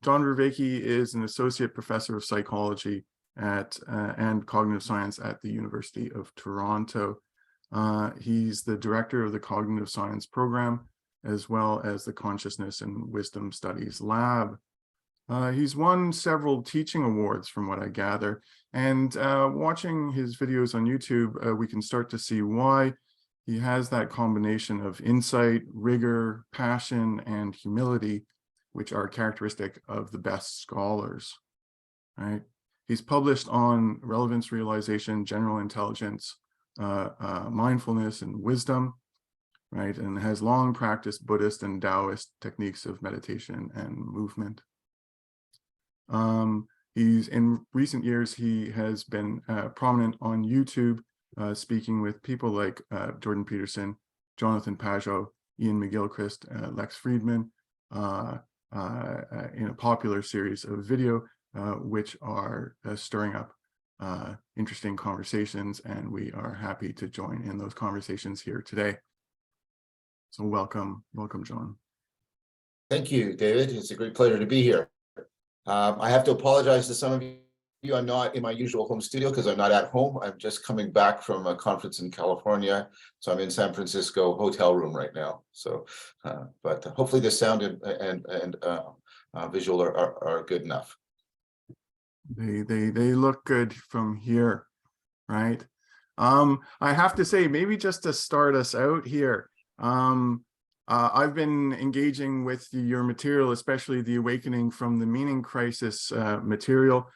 John Vervaeke is an associate professor of psychology at and cognitive science at the University of Toronto. He's the director of the cognitive science program, as well as the consciousness and wisdom studies lab. He's won several teaching awards from what I gather, and watching his videos on YouTube, we can start to see why. He has that combination of insight, rigor, passion, and humility, which are characteristic of the best scholars, right? He's published on relevance realization, general intelligence, mindfulness, and wisdom, right? And has long practiced Buddhist and Taoist techniques of meditation and movement. He's in recent years, he has been prominent on YouTube, speaking with people like Jordan Peterson, Jonathan Pajot, Ian McGilchrist, Lex Friedman, in a popular series of video, which are stirring up interesting conversations, and we are happy to join in those conversations here today. So welcome, John. Thank you, David. It's a great pleasure to be here. I have to apologize to some of you. I'm not in my usual home studio because I'm not at home. I'm just coming back from a conference in California. So I'm in San Francisco hotel room right now. So, but hopefully the sound and visual are good enough. They look good from here, right? I have to say, maybe just to start us out here, I've been engaging with your material, especially the Awakening from the Meaning Crisis material,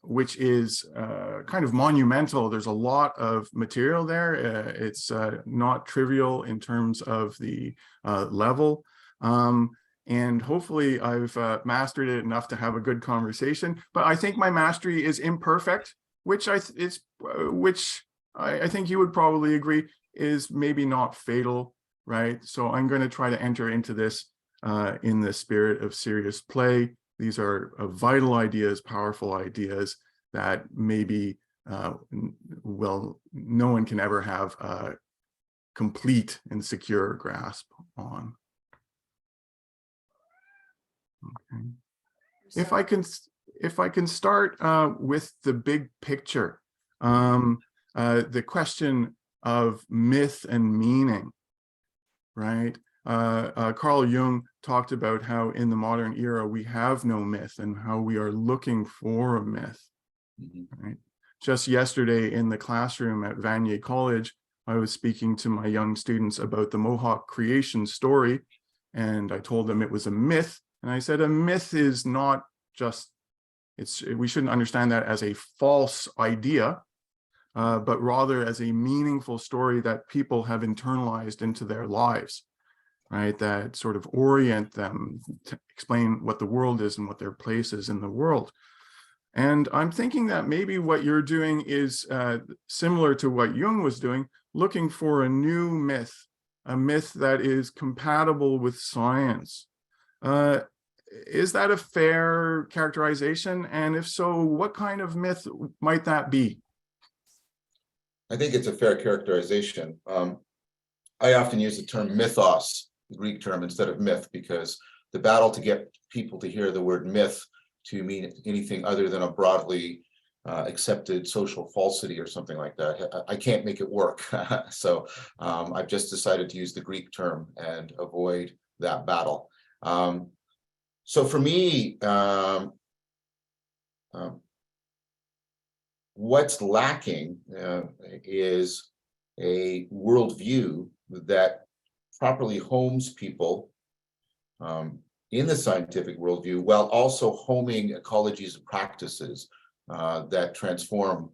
which is kind of monumental. There's a lot of material there. It's not trivial in terms of the level. And hopefully I've mastered it enough to have a good conversation. But I think my mastery is imperfect, which I think you would probably agree is maybe not fatal, right? So I'm going to try to enter into this in the spirit of serious play. These are vital ideas, powerful ideas that maybe, well, no one can ever have a complete and secure grasp on. Okay. If I can start with the big picture, the question of myth and meaning, right? Carl Jung talked about how in the modern era we have no myth and how we are looking for a myth. Right? Just yesterday in the classroom at Vanier College, I was speaking to my young students about the Mohawk creation story, and I told them it was a myth. And I said, a myth is not just, we shouldn't understand that as a false idea, but rather as a meaningful story that people have internalized into their lives, right? That sort of orient them to explain what the world is and what their place is in the world. And I'm thinking that maybe what you're doing is similar to what Jung was doing, looking for a new myth, a myth that is compatible with science. Is that a fair characterization? And if so, what kind of myth might that be? I think it's a fair characterization. I often use the term mythos, the Greek term, instead of myth, because the battle to get people to hear the word myth to mean anything other than a broadly accepted social falsity or something like that, I can't make it work. So I've just decided to use the Greek term and avoid that battle. So for me, what's lacking is a worldview that properly homes people in the scientific worldview, while also homing ecologies and practices that transform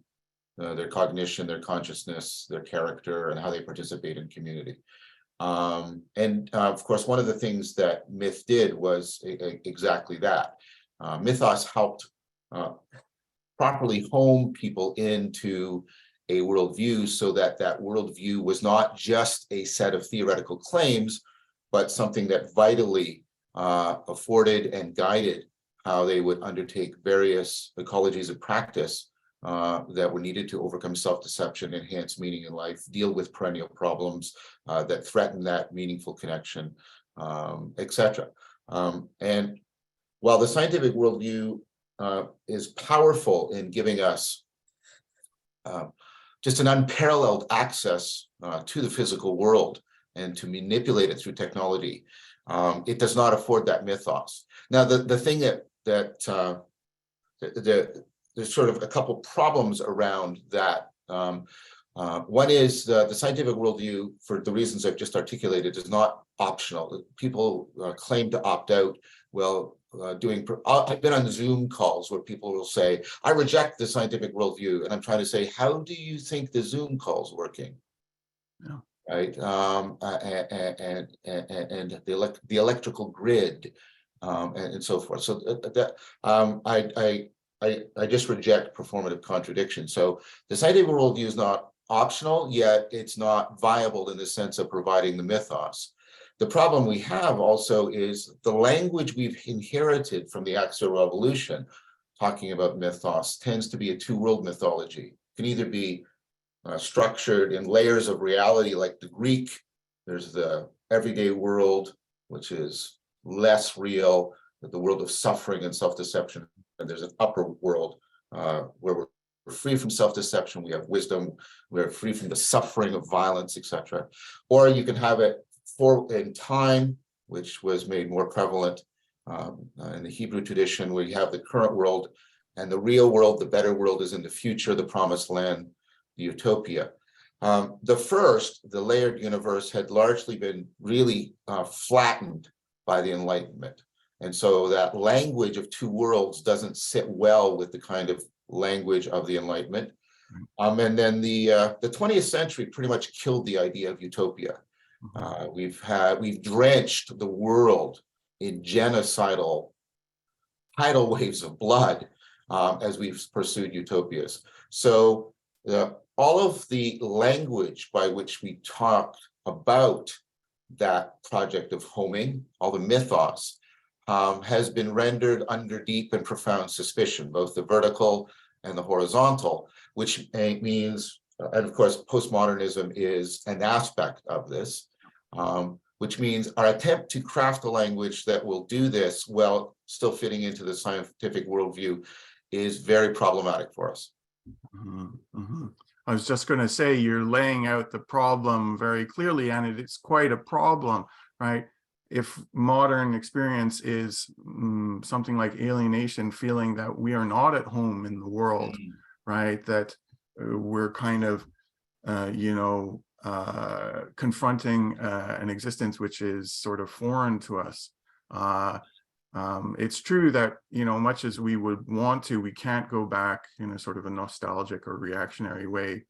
their cognition, their consciousness, their character, and how they participate in community. Of course, one of the things that myth did was exactly that. Mythos helped properly home people into a worldview so that that worldview was not just a set of theoretical claims, but something that vitally afforded and guided how they would undertake various ecologies of practice that were needed to overcome self-deception, enhance meaning in life, deal with perennial problems that threaten that meaningful connection, etc. And while the scientific worldview is powerful in giving us just an unparalleled access to the physical world and to manipulate it through technology, it does not afford that mythos. Now, the thing that there's sort of a couple problems around that. One is the scientific worldview, for the reasons I've just articulated, is not optional. People claim to opt out. Well, I've been on Zoom calls where people will say, I reject the scientific worldview. And I'm trying to say, how do you think the Zoom call's working? Yeah. Right? And the electrical grid, and so forth. So I just reject performative contradiction. So the scientific worldview is not optional, yet it's not viable in the sense of providing the mythos. The problem we have also is the language we've inherited from the Axial Revolution, talking about mythos, tends to be a two-world mythology. It can either be structured in layers of reality, like the Greek. There's the everyday world, which is less real, the world of suffering and self-deception. And there's an upper world where we're free from self-deception, we have wisdom, we're free from the suffering of violence, etc. Or you can have it in time, which was made more prevalent in the Hebrew tradition, where you have the current world and the real world, the better world is in the future, the promised land, the utopia. The first, the layered universe, had largely been really flattened by the Enlightenment. And so that language of two worlds doesn't sit well with the kind of language of the Enlightenment. And then the 20th century pretty much killed the idea of utopia. We've drenched the world in genocidal tidal waves of blood as we've pursued utopias. So all of the language by which we talk about that project of homing, all the mythos, has been rendered under deep and profound suspicion, both the vertical and the horizontal, which means, and of course, postmodernism is an aspect of this, which means our attempt to craft a language that will do this while still fitting into the scientific worldview is very problematic for us. I was just going to say, you're laying out the problem very clearly, and it's quite a problem, right? If modern experience is something like alienation, feeling that we are not at home in the world, right? That we're kind of, confronting an existence which is sort of foreign to us. It's true that, much as we would want to, we can't go back in a sort of a nostalgic or reactionary way.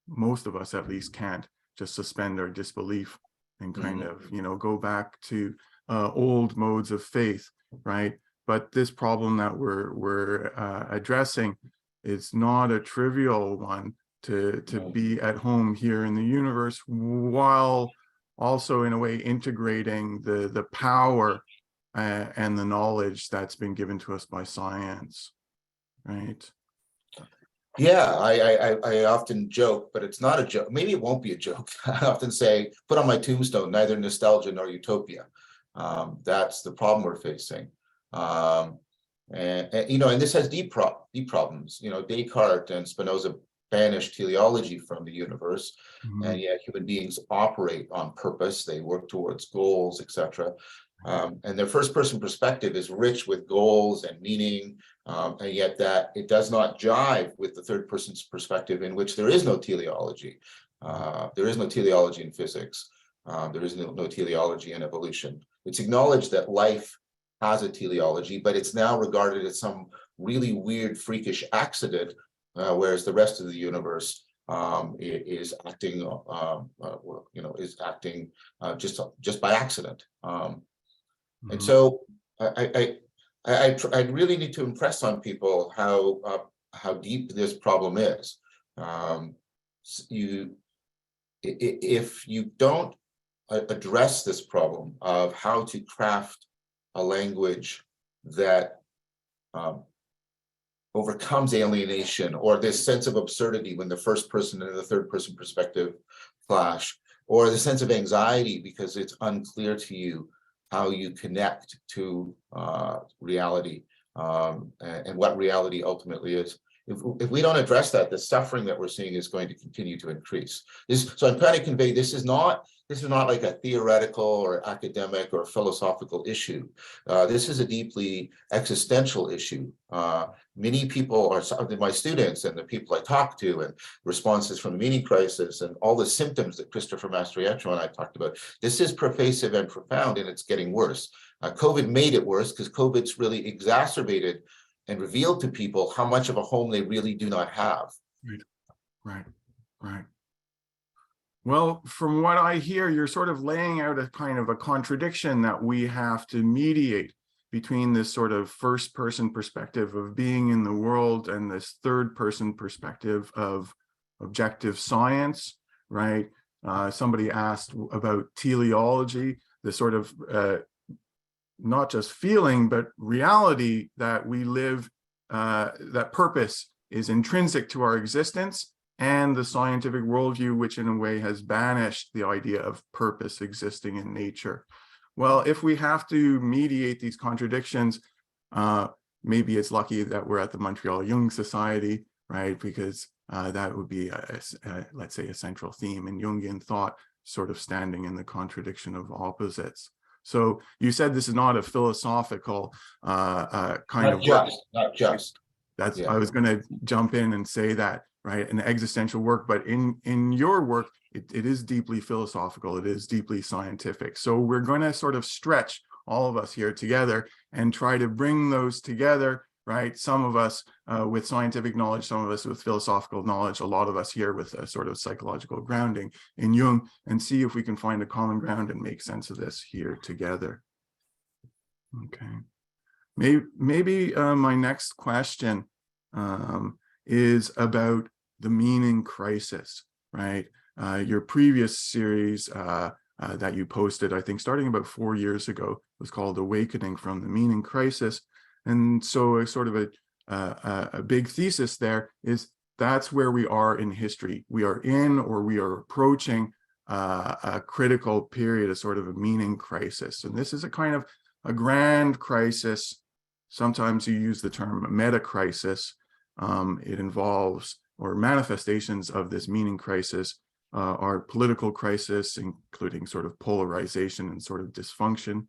Most of us at least can't just suspend our disbelief and kind of, go back to old modes of faith, right? But this problem that we're addressing is not a trivial one, to be at home here in the universe, while also in a way integrating the power and the knowledge that's been given to us by science, right? Yeah, I often joke, but it's not a joke. Maybe it won't be a joke. I often say, put on my tombstone, neither nostalgia nor utopia. That's the problem we're facing. And this has deep problems. Descartes and Spinoza banished teleology from the universe, and yet human beings operate on purpose. They work towards goals, etc. And their first-person perspective is rich with goals and meaning, and yet that it does not jive with the third person's perspective, in which there is no teleology. There is no teleology in physics. There is no teleology in evolution. It's acknowledged that life has a teleology, but it's now regarded as some really weird, freakish accident, whereas the rest of the universe is acting, just by accident. And so I really need to impress on people how deep this problem is. If you don't address this problem of how to craft a language that overcomes alienation, or this sense of absurdity when the first person and the third person perspective clash, or the sense of anxiety because it's unclear to you how you connect to reality, and what reality ultimately is. If we don't address that, the suffering that we're seeing is going to continue to increase. So I'm trying to convey this is not like a theoretical or academic or philosophical issue. This is a deeply existential issue. Many people are my students and the people I talk to, and responses from the meaning crisis and all the symptoms that Christopher Mastrietro and I talked about. This is pervasive and profound, and it's getting worse. COVID made it worse because COVID's really exacerbated and revealed to people how much of a home they really do not have. Right. Well, from what I hear, you're sort of laying out a kind of a contradiction that we have to mediate between this sort of first person perspective of being in the world and this third person perspective of objective science, right? Somebody asked about teleology, the sort of not just feeling, but reality that we live, that purpose is intrinsic to our existence, and the scientific worldview, which in a way has banished the idea of purpose existing in nature. Well, if we have to mediate these contradictions, maybe it's lucky that we're at the Montreal Jung Society, right? Because that would be, let's say, a central theme in Jungian thought, sort of standing in the contradiction of opposites. So you said this is not a philosophical kind of work. Not just. That's, yeah. I was going to jump in and say that, right? An existential work, but in your work, it is deeply philosophical. It is deeply scientific. So we're going to sort of stretch all of us here together and try to bring those together, right? Some of us with scientific knowledge, some of us with philosophical knowledge, a lot of us here with a sort of psychological grounding in Jung, and see if we can find a common ground and make sense of this here together. Okay. Maybe my next question is about the meaning crisis, right? Your previous series that you posted, I think starting about 4 years ago, was called Awakening from the Meaning Crisis. And so a sort of a big thesis there is that's where we are in history. We are in, or we are approaching a critical period, a sort of a meaning crisis. And this is a kind of a grand crisis. Sometimes you use the term meta crisis. It involves, or manifestations of this meaning crisis are political crisis, including sort of polarization and sort of dysfunction.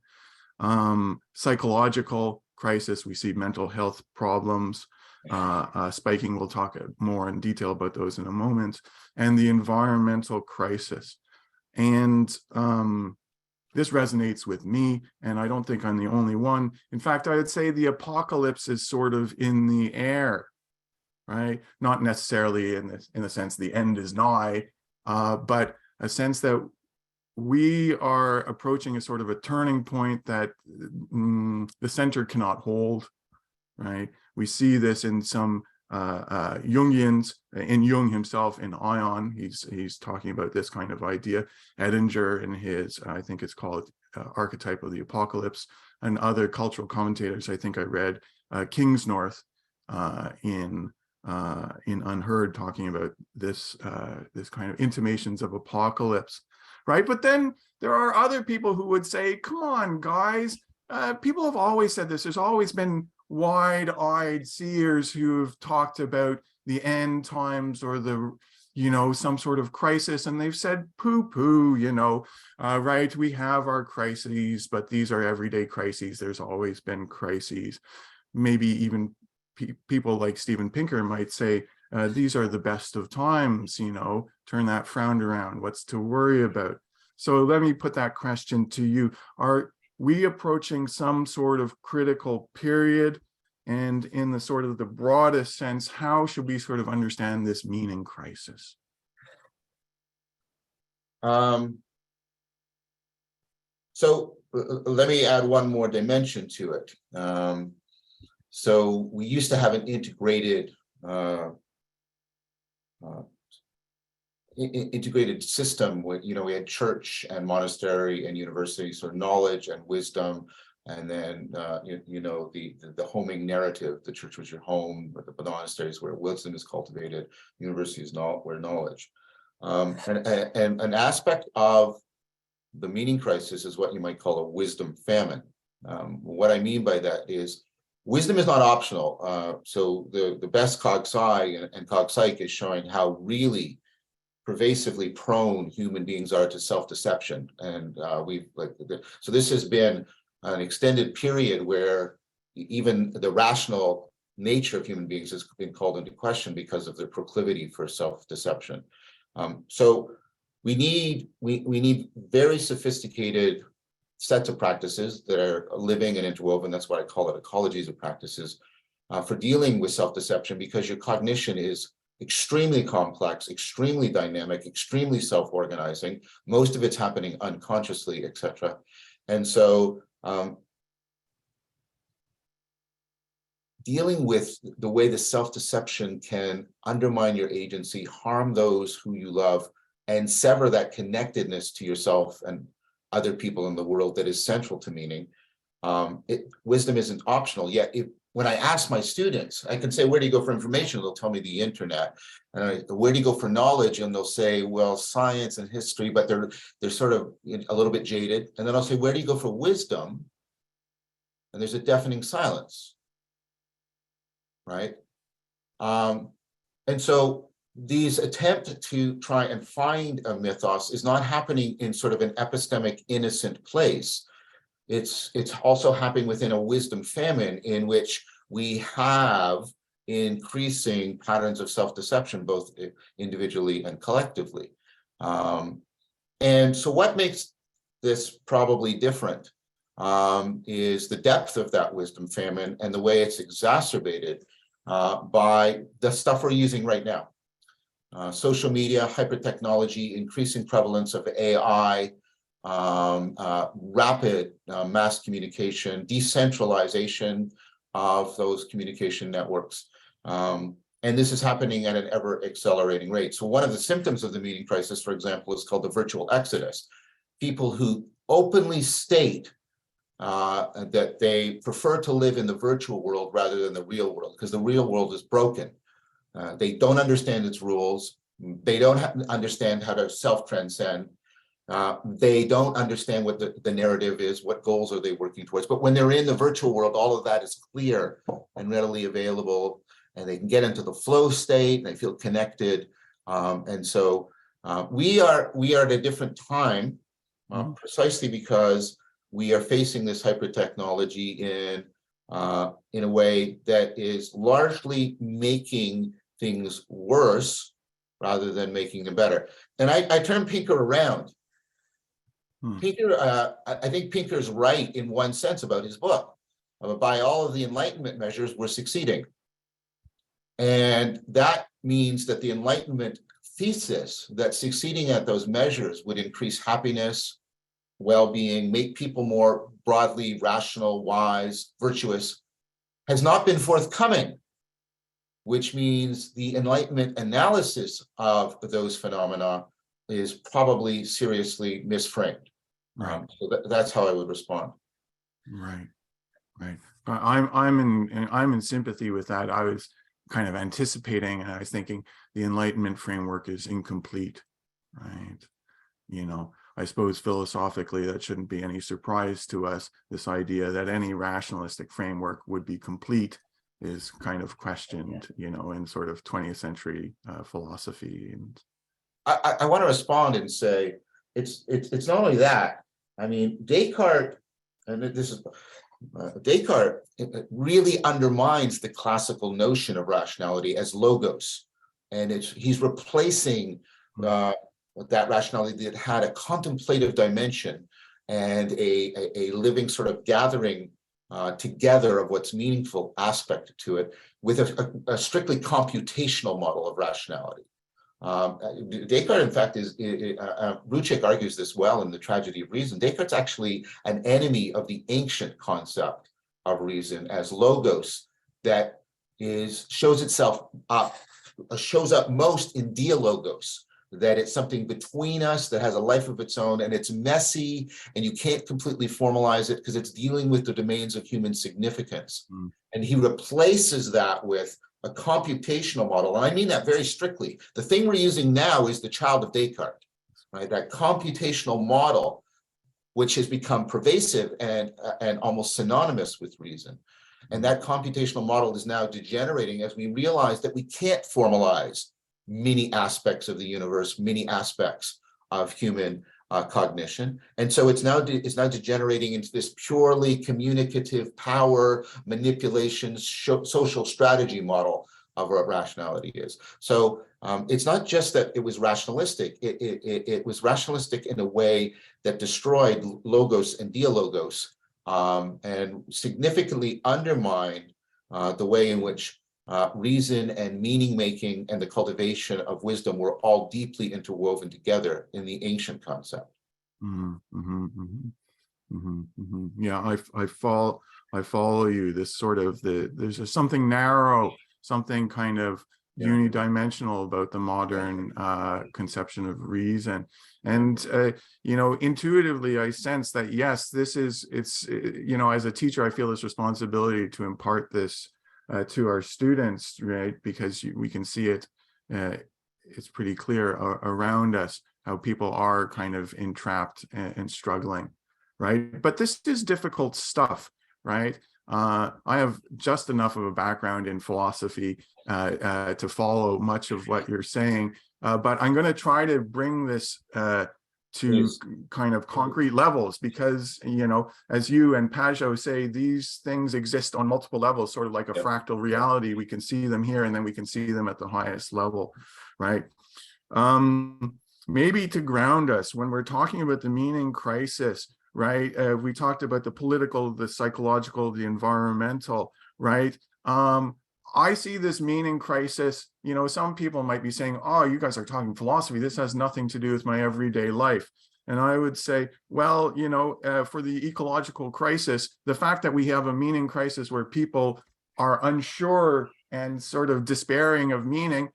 Psychological crisis, we see mental health problems spiking. We'll talk more in detail about those in a moment. And the environmental crisis. And this resonates with me, and I don't think I'm the only one. In fact, I would say the apocalypse is sort of in the air, right? Not necessarily in the sense the end is nigh, but a sense that we are approaching a sort of a turning point that the center cannot hold, right? We see this in some Jungians, in Jung himself, in Ion, he's talking about this kind of idea. Edinger in his, I think it's called Archetype of the Apocalypse, and other cultural commentators, I think I read Kingsnorth in Unheard, talking about this this kind of intimations of apocalypse, right? But then there are other people who would say, come on, guys, people have always said this. There's always been wide-eyed seers who have talked about the end times or the, some sort of crisis, and they've said poo-poo, right? We have our crises, but these are everyday crises. There's always been crises. Maybe even people like Steven Pinker might say, these are the best of times, turn that frown around. What's to worry about? So let me put that question to you. Are we approaching some sort of critical period? And in the sort of the broadest sense, how should we sort of understand this meaning crisis? So let me add one more dimension to it. So we used to have an integrated system where, we had church and monastery and university, so knowledge and wisdom, and then the homing narrative. The church was your home, but the monasteries where wisdom is cultivated, universities where knowledge. And an aspect of the meaning crisis is what you might call a wisdom famine. What I mean by that is wisdom is not optional. So the best cog sci and cog psych is showing how really pervasively prone human beings are to self-deception. And so this has been an extended period where even the rational nature of human beings has been called into question because of their proclivity for self-deception. So we need very sophisticated sets of practices that are living and interwoven. That's why I call it ecologies of practices for dealing with self-deception, because your cognition is extremely complex, extremely dynamic, extremely self-organizing. Most of it's happening unconsciously, etc. And so dealing with the way the self-deception can undermine your agency, harm those who you love, and sever that connectedness to yourself and other people in the world that is central to meaning. Wisdom isn't optional, yet when I ask my students, I can say, where do you go for information? They'll tell me the internet. Where do you go for knowledge? And they'll say, well, science and history, but they're sort of a little bit jaded. And then I'll say, where do you go for wisdom? And there's a deafening silence, right? And so these attempts to try and find a mythos is not happening in sort of an epistemic innocent place. It's also happening within a wisdom famine in which we have increasing patterns of self-deception, both individually and collectively. And so what makes this probably different is the depth of that wisdom famine and the way it's exacerbated by the stuff we're using right now. Social media, hyper-technology, increasing prevalence of AI, rapid mass communication, decentralization of those communication networks. And this is happening at an ever accelerating rate. So one of the symptoms of the meaning crisis, for example, is called the virtual exodus. People who openly state that they prefer to live in the virtual world rather than the real world, because the real world is broken. They don't understand its rules. They don't understand how to self-transcend. They don't understand what the narrative is, what goals are they working towards. But when they're in the virtual world, all of that is clear and readily available, and they can get into the flow state and they feel connected. And so we are at a different time, precisely because we are facing this hyper-technology in a way that is largely making things worse rather than making them better. And I turn Pinker around. Pinker, I think Pinker's right in one sense about his book. By all of the Enlightenment measures, we're succeeding. And that means that the Enlightenment thesis that succeeding at those measures would increase happiness, well-being, make people more broadly rational, wise, virtuous, has not been forthcoming, which means the Enlightenment analysis of those phenomena is probably seriously misframed. Right. So that's how I would respond. Right. I'm in sympathy with that. I was kind of anticipating, and I was thinking the Enlightenment framework is incomplete, right? You know, I suppose philosophically that shouldn't be any surprise to us. This idea that any rationalistic framework would be complete is kind of questioned, you know, in sort of 20th century philosophy. And I want to respond and say it's not only that. I mean, Descartes, and this is Descartes, really undermines the classical notion of rationality as logos, and he's replacing that rationality that had a contemplative dimension and a living sort of gathering together of what's meaningful aspect to it with a strictly computational model of rationality. Descartes, in fact, Vervaeke argues this well in The Tragedy of Reason. Descartes' actually an enemy of the ancient concept of reason as logos that shows up most in dialogos, that it's something between us that has a life of its own, and it's messy, and you can't completely formalize it because it's dealing with the domains of human significance. And he replaces that with a computational model, and I mean that very strictly. The thing we're using now is the child of Descartes, right? That computational model which has become pervasive and almost synonymous with reason. And that computational model is now degenerating as we realize that we can't formalize many aspects of the universe, many aspects of human cognition. And so it's now degenerating into this purely communicative power manipulation social strategy model of what rationality is. So it's not just that it was rationalistic, it was rationalistic in a way that destroyed logos and dialogos, and significantly undermined the way in which reason and meaning making and the cultivation of wisdom were all deeply interwoven together in the ancient concept. Yeah, I follow you. This sort of there's just something narrow, something kind of unidimensional about the modern conception of reason. And you know, intuitively I sense that yes, it's you know, as a teacher I feel this responsibility to impart this to our students, right? Because we can see it, it's pretty clear around us how people are kind of entrapped and struggling, right? But this is difficult stuff, right? I have just enough of a background in philosophy to follow much of what you're saying, but I'm going to try to bring this to kind of concrete levels, because, you know, as you and Pajot say, these things exist on multiple levels, sort of like a fractal reality. We can see them here and then we can see them at the highest level, right? Maybe to ground us, when we're talking about the meaning crisis, right? We talked about the political, the psychological, the environmental, right? I see this meaning crisis, you know, some people might be saying, oh, you guys are talking philosophy. This has nothing to do with my everyday life. And I would say, well, you know, for the ecological crisis, the fact that we have a meaning crisis where people are unsure and sort of despairing of meaning,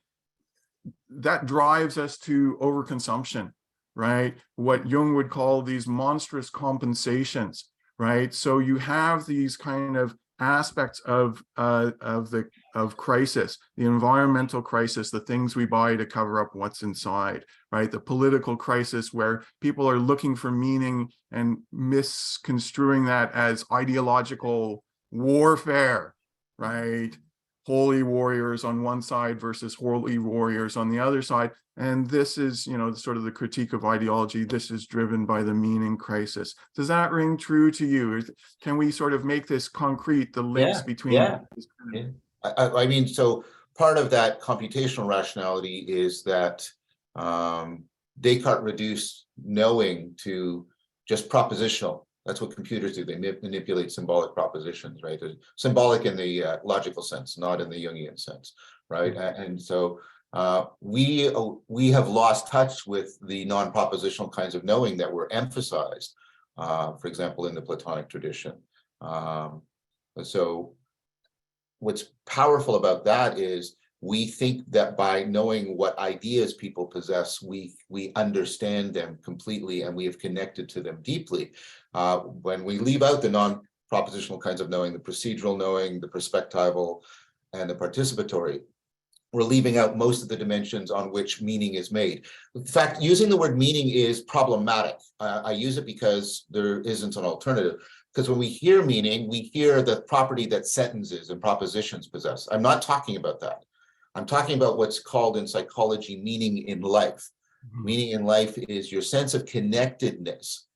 that drives us to overconsumption, right? What Jung would call these monstrous compensations, right? So you have these kind of aspects of crisis, the environmental crisis, the things we buy to cover up what's inside, right? The political crisis where people are looking for meaning and misconstruing that as ideological warfare, right? Holy warriors on one side versus holy warriors on the other side. And this is, you know, sort of the critique of ideology. This is driven by the meaning crisis. Does that ring true to you? Can we sort of make this concrete, the links between? I mean, so part of that computational rationality is that Descartes reduced knowing to just propositional. That's what computers do. They manipulate symbolic propositions, right? They're symbolic in the logical sense, not in the Jungian sense, right? And so we have lost touch with the non-propositional kinds of knowing that were emphasized, for example, in the Platonic tradition. So what's powerful about that is we think that by knowing what ideas people possess, we understand them completely and we have connected to them deeply. When we leave out the non-propositional kinds of knowing, the procedural knowing, the perspectival, and the participatory, we're leaving out most of the dimensions on which meaning is made. In fact, using the word meaning is problematic. I use it because there isn't an alternative. Because when we hear meaning, we hear the property that sentences and propositions possess. I'm not talking about that. I'm talking about what's called in psychology meaning in life. Meaning in life is your sense of connectedness.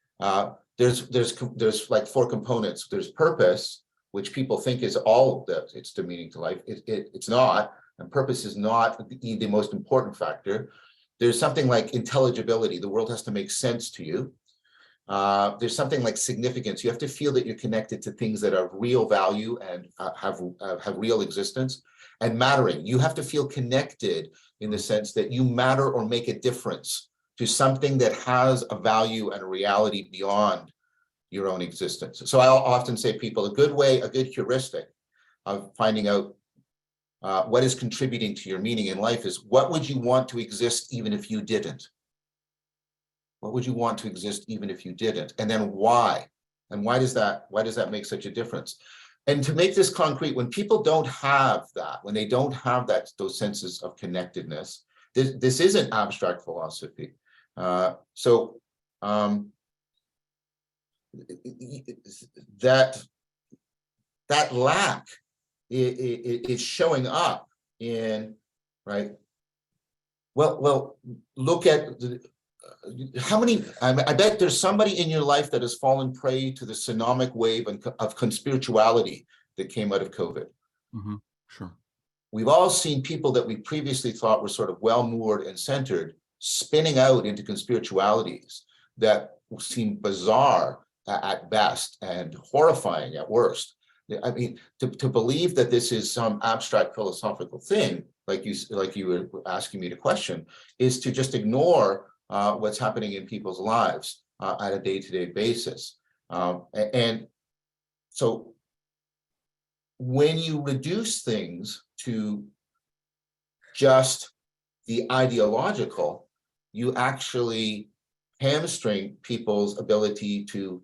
There's like four components. There's purpose, which people think is all that it's the meaning to life. It's not, and purpose is not the most important factor. There's something like intelligibility. The world has to make sense to you. There's something like significance. You have to feel that you're connected to things that are real value and have real existence. And mattering, you have to feel connected in the sense that you matter or make a difference to something that has a value and a reality beyond your own existence. So I'll often say people, a good heuristic of finding out what is contributing to your meaning in life is, what would you want to exist even if you didn't? What would you want to exist even if you didn't? And then why? And why does that make such a difference? And to make this concrete, when people don't have that, when they don't have those senses of connectedness, this isn't abstract philosophy. that that lack is showing up in, right? Well, look at how many, I bet there's somebody in your life that has fallen prey to the tsunamic wave of conspirituality that came out of COVID. Sure. We've all seen people that we previously thought were sort of well moored and centered spinning out into conspiritualities that seem bizarre at best and horrifying at worst. I mean, to believe that this is some abstract philosophical thing, like you were asking me to question, is to just ignore what's happening in people's lives at a day-to-day basis. And so when you reduce things to just the ideological, you actually hamstring people's ability to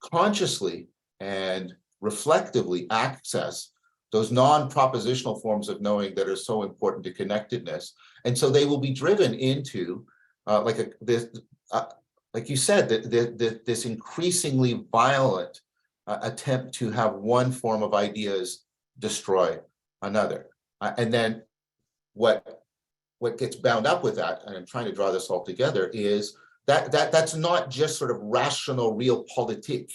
consciously and reflectively access those non-propositional forms of knowing that are so important to connectedness. And so they will be driven into, like you said, this increasingly violent attempt to have one form of ideas destroy another. And then what gets bound up with that, and I'm trying to draw this all together, is that's not just sort of rational realpolitik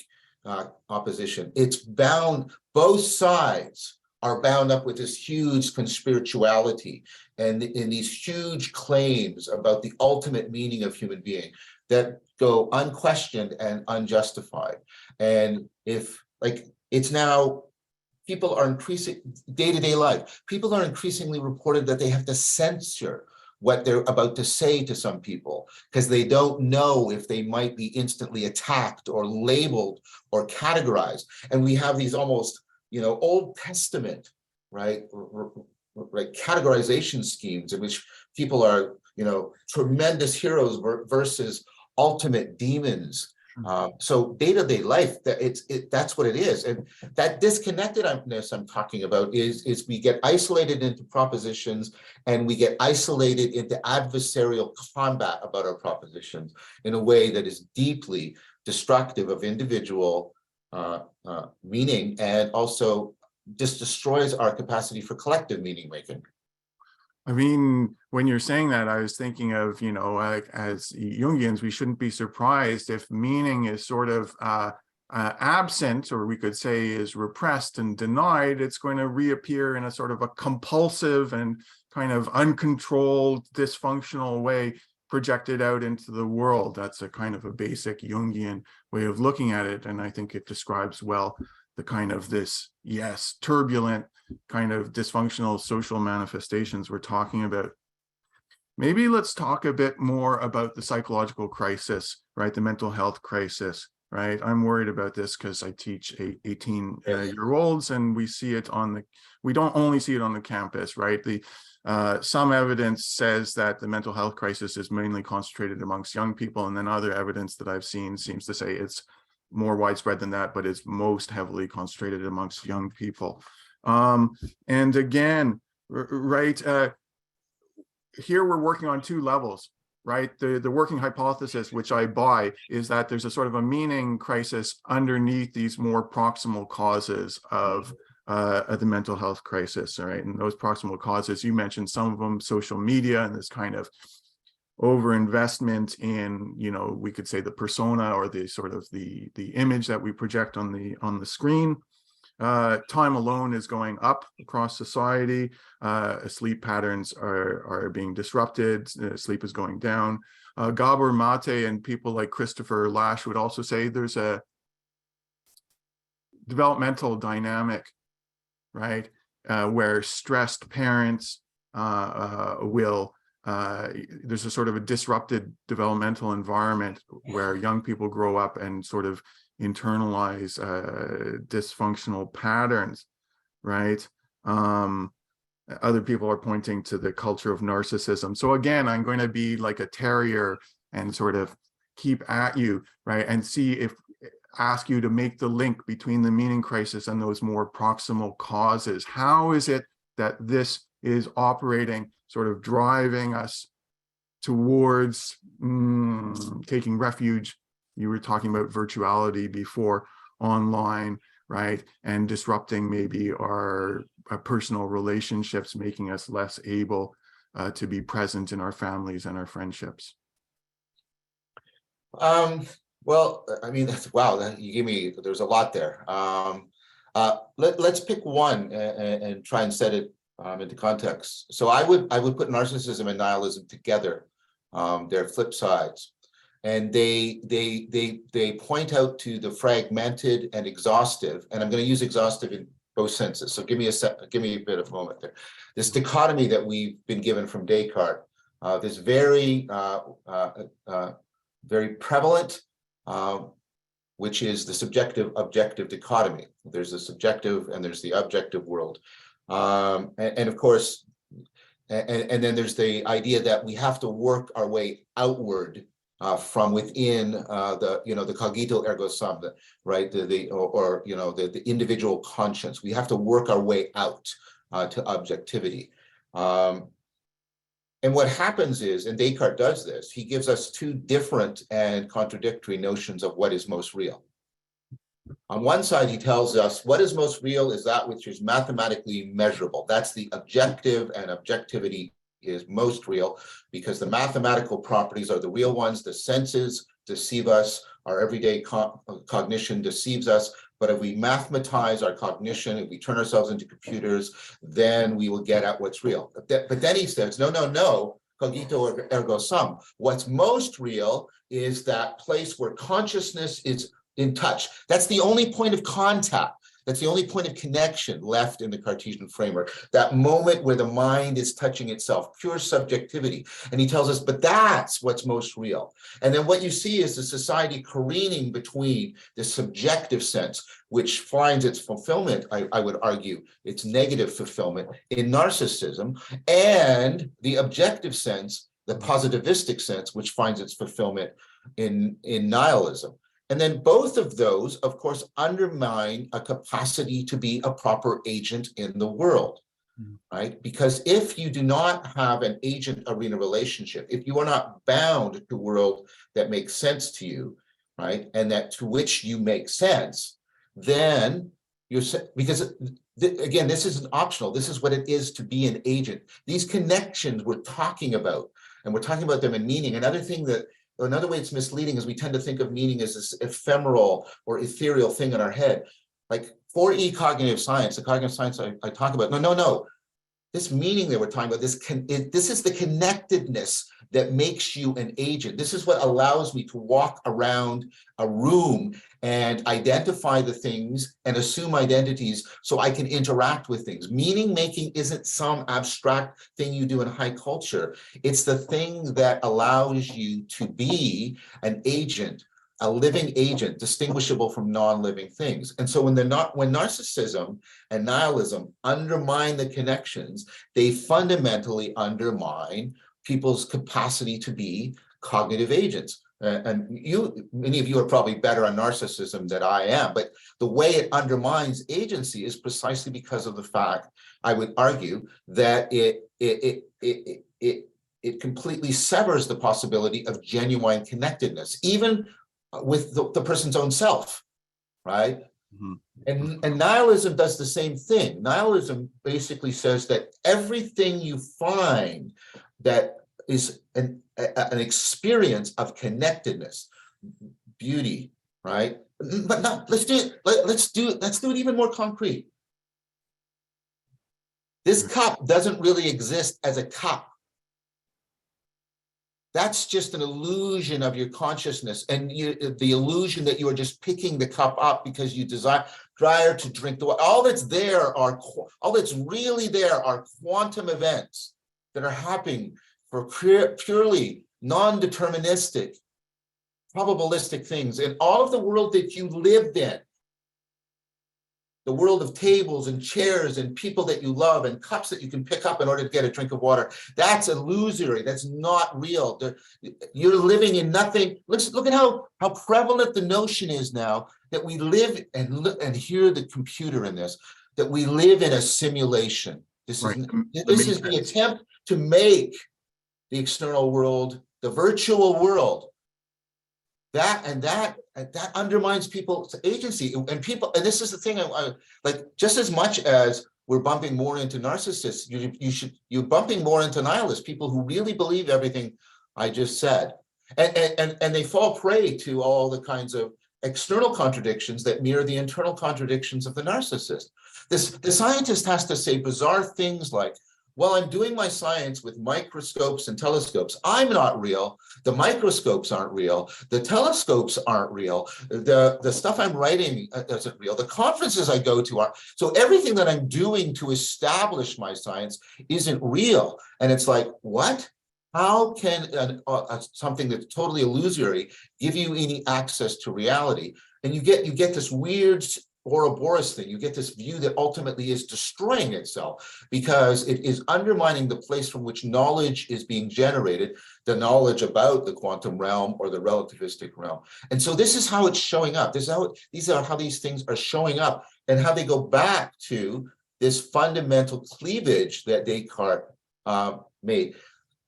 opposition. It's bound, both sides are bound up with this huge conspirituality and in these huge claims about the ultimate meaning of human being that go unquestioned and unjustified. And if, like, it's now, people are increasing, day-to-day life, people are increasingly reported that they have to censor what they're about to say to some people because they don't know if they might be instantly attacked or labeled or categorized. And we have these almost, Old Testament, right, categorization schemes in which people are, tremendous heroes versus ultimate demons. So day-to-day life, that's what it is. And that disconnectedness I'm talking about is we get isolated into propositions and we get isolated into adversarial combat about our propositions in a way that is deeply destructive of individual meaning, and also just destroys our capacity for collective meaning making. I mean, when you're saying that, I was thinking of, like, as Jungians, we shouldn't be surprised if meaning is sort of absent, or we could say is repressed and denied. It's going to reappear in a sort of a compulsive and kind of uncontrolled, dysfunctional way projected out into the world. That's a kind of a basic Jungian way of looking at it. And I think it describes well the kind of this, yes, turbulent kind of dysfunctional social manifestations we're talking about. Maybe let's talk a bit more about the psychological crisis, right? The mental health crisis, right? I'm worried about this because I teach 18-year-olds, and we see it we don't only see it on the campus, right? Some evidence says that the mental health crisis is mainly concentrated amongst young people, and then other evidence that I've seen seems to say it's more widespread than that, but it's most heavily concentrated amongst young people. And again, right, here we're working on two levels, right? The working hypothesis, which I buy, is that there's a sort of a meaning crisis underneath these more proximal causes of the mental health crisis, all right? And those proximal causes, you mentioned some of them, social media and this kind of overinvestment in, we could say the persona, or the sort of the image that we project on the screen. Time alone is going up across society. Sleep patterns are being disrupted. Sleep is going down. Gabor Mate and people like Christopher Lasch would also say there's a developmental dynamic, right, where stressed parents will there's a sort of a disrupted developmental environment where young people grow up and sort of internalize dysfunctional patterns, right? Other people are pointing to the culture of narcissism. So again, I'm going to be like a terrier and sort of keep at you, right? And ask you to make the link between the meaning crisis and those more proximal causes. How is it that this is operating, sort of driving us towards taking refuge, you were talking about virtuality before, online, right? And disrupting maybe our personal relationships, making us less able to be present in our families and our friendships. Well, I mean, wow, you gave me, there's a lot there. Let's pick one and try and set it into context. So I would put narcissism and nihilism together. They're flip sides, and they point out to the fragmented and exhaustive. And I'm going to use exhaustive in both senses. So give me a bit of a moment there. This dichotomy that we've been given from Descartes, this very prevalent, which is the subjective objective dichotomy. There's the subjective and there's the objective world. And of course, and then there's the idea that we have to work our way outward from within the cogito ergo sum, right? The individual conscience. We have to work our way out to objectivity. And what happens is, and Descartes does this, he gives us two different and contradictory notions of what is most real. On one side, he tells us what is most real is that which is mathematically measurable. That's the objective, and objectivity is most real because the mathematical properties are the real ones. The senses deceive us. Our everyday cognition deceives us. But if we mathematize our cognition, if we turn ourselves into computers, then we will get at what's real. But then he says, no, cogito ergo sum. What's most real is that place where consciousness is in touch. That's the only point of contact. That's the only point of connection left in the Cartesian framework. That moment where the mind is touching itself, pure subjectivity. And he tells us, but that's what's most real. And then what you see is the society careening between the subjective sense, which finds its fulfillment, I would argue, its negative fulfillment in narcissism, and the objective sense, the positivistic sense, which finds its fulfillment in nihilism. And then both of those, of course, undermine a capacity to be a proper agent in the world, right? Because if you do not have an agent-arena relationship, if you are not bound to a world that makes sense to you, right, and that to which you make sense, then you're, because again, this isn't optional. This is what it is to be an agent. These connections we're talking about, and we're talking about them in meaning. Another way it's misleading is we tend to think of meaning as this ephemeral or ethereal thing in our head. Like 4E cognitive science, the cognitive science I talk about, no. This meaning that we're talking about, this is the connectedness that makes you an agent. This is what allows me to walk around a room and identify the things and assume identities so I can interact with things. Meaning making isn't some abstract thing you do in high culture. It's the thing that allows you to be an agent, a living agent, distinguishable from non-living things. And so when narcissism and nihilism undermine the connections, they fundamentally undermine people's capacity to be cognitive agents. And many of you are probably better on narcissism than I am, but the way it undermines agency is precisely because of the fact, I would argue, that it completely severs the possibility of genuine connectedness, even with the person's own self, right? Mm-hmm. And nihilism does the same thing. Nihilism basically says that everything you find that is an experience of connectedness, beauty, right? But no, let's do it even more concrete. This cup doesn't really exist as a cup. That's just an illusion of your consciousness, and the illusion that you are just picking the cup up because you desire to drink the water. All that's really there are quantum events that are happening for purely non-deterministic, probabilistic things in all of the world that you lived in. The world of tables and chairs and people that you love and cups that you can pick up in order to get a drink of water. That's illusory. That's not real. You're living in nothing. Look at how prevalent the notion is now that we live, and hear the computer in this, that we live in a simulation. This is the attempt to make the external world, the virtual world, that undermines people's agency, and people, and this is the thing, like, just as much as we're bumping more into narcissists, you're bumping more into nihilists, people who really believe everything I just said, and they fall prey to all the kinds of external contradictions that mirror the internal contradictions of the narcissist. The scientist has to say bizarre things like, well, I'm doing my science with microscopes and telescopes. I'm not real. The microscopes aren't real. The telescopes aren't real. The stuff I'm writing isn't real. The conferences I go to aren't. So everything that I'm doing to establish my science isn't real. And it's like, what? How can something that's totally illusory give you any access to reality? And you get this weird Ouroboros thing. You get this view that ultimately is destroying itself because it is undermining the place from which knowledge is being generated, the knowledge about the quantum realm or the relativistic realm. And so this is how it's showing up. These are how these things are showing up, and how they go back to this fundamental cleavage that Descartes made.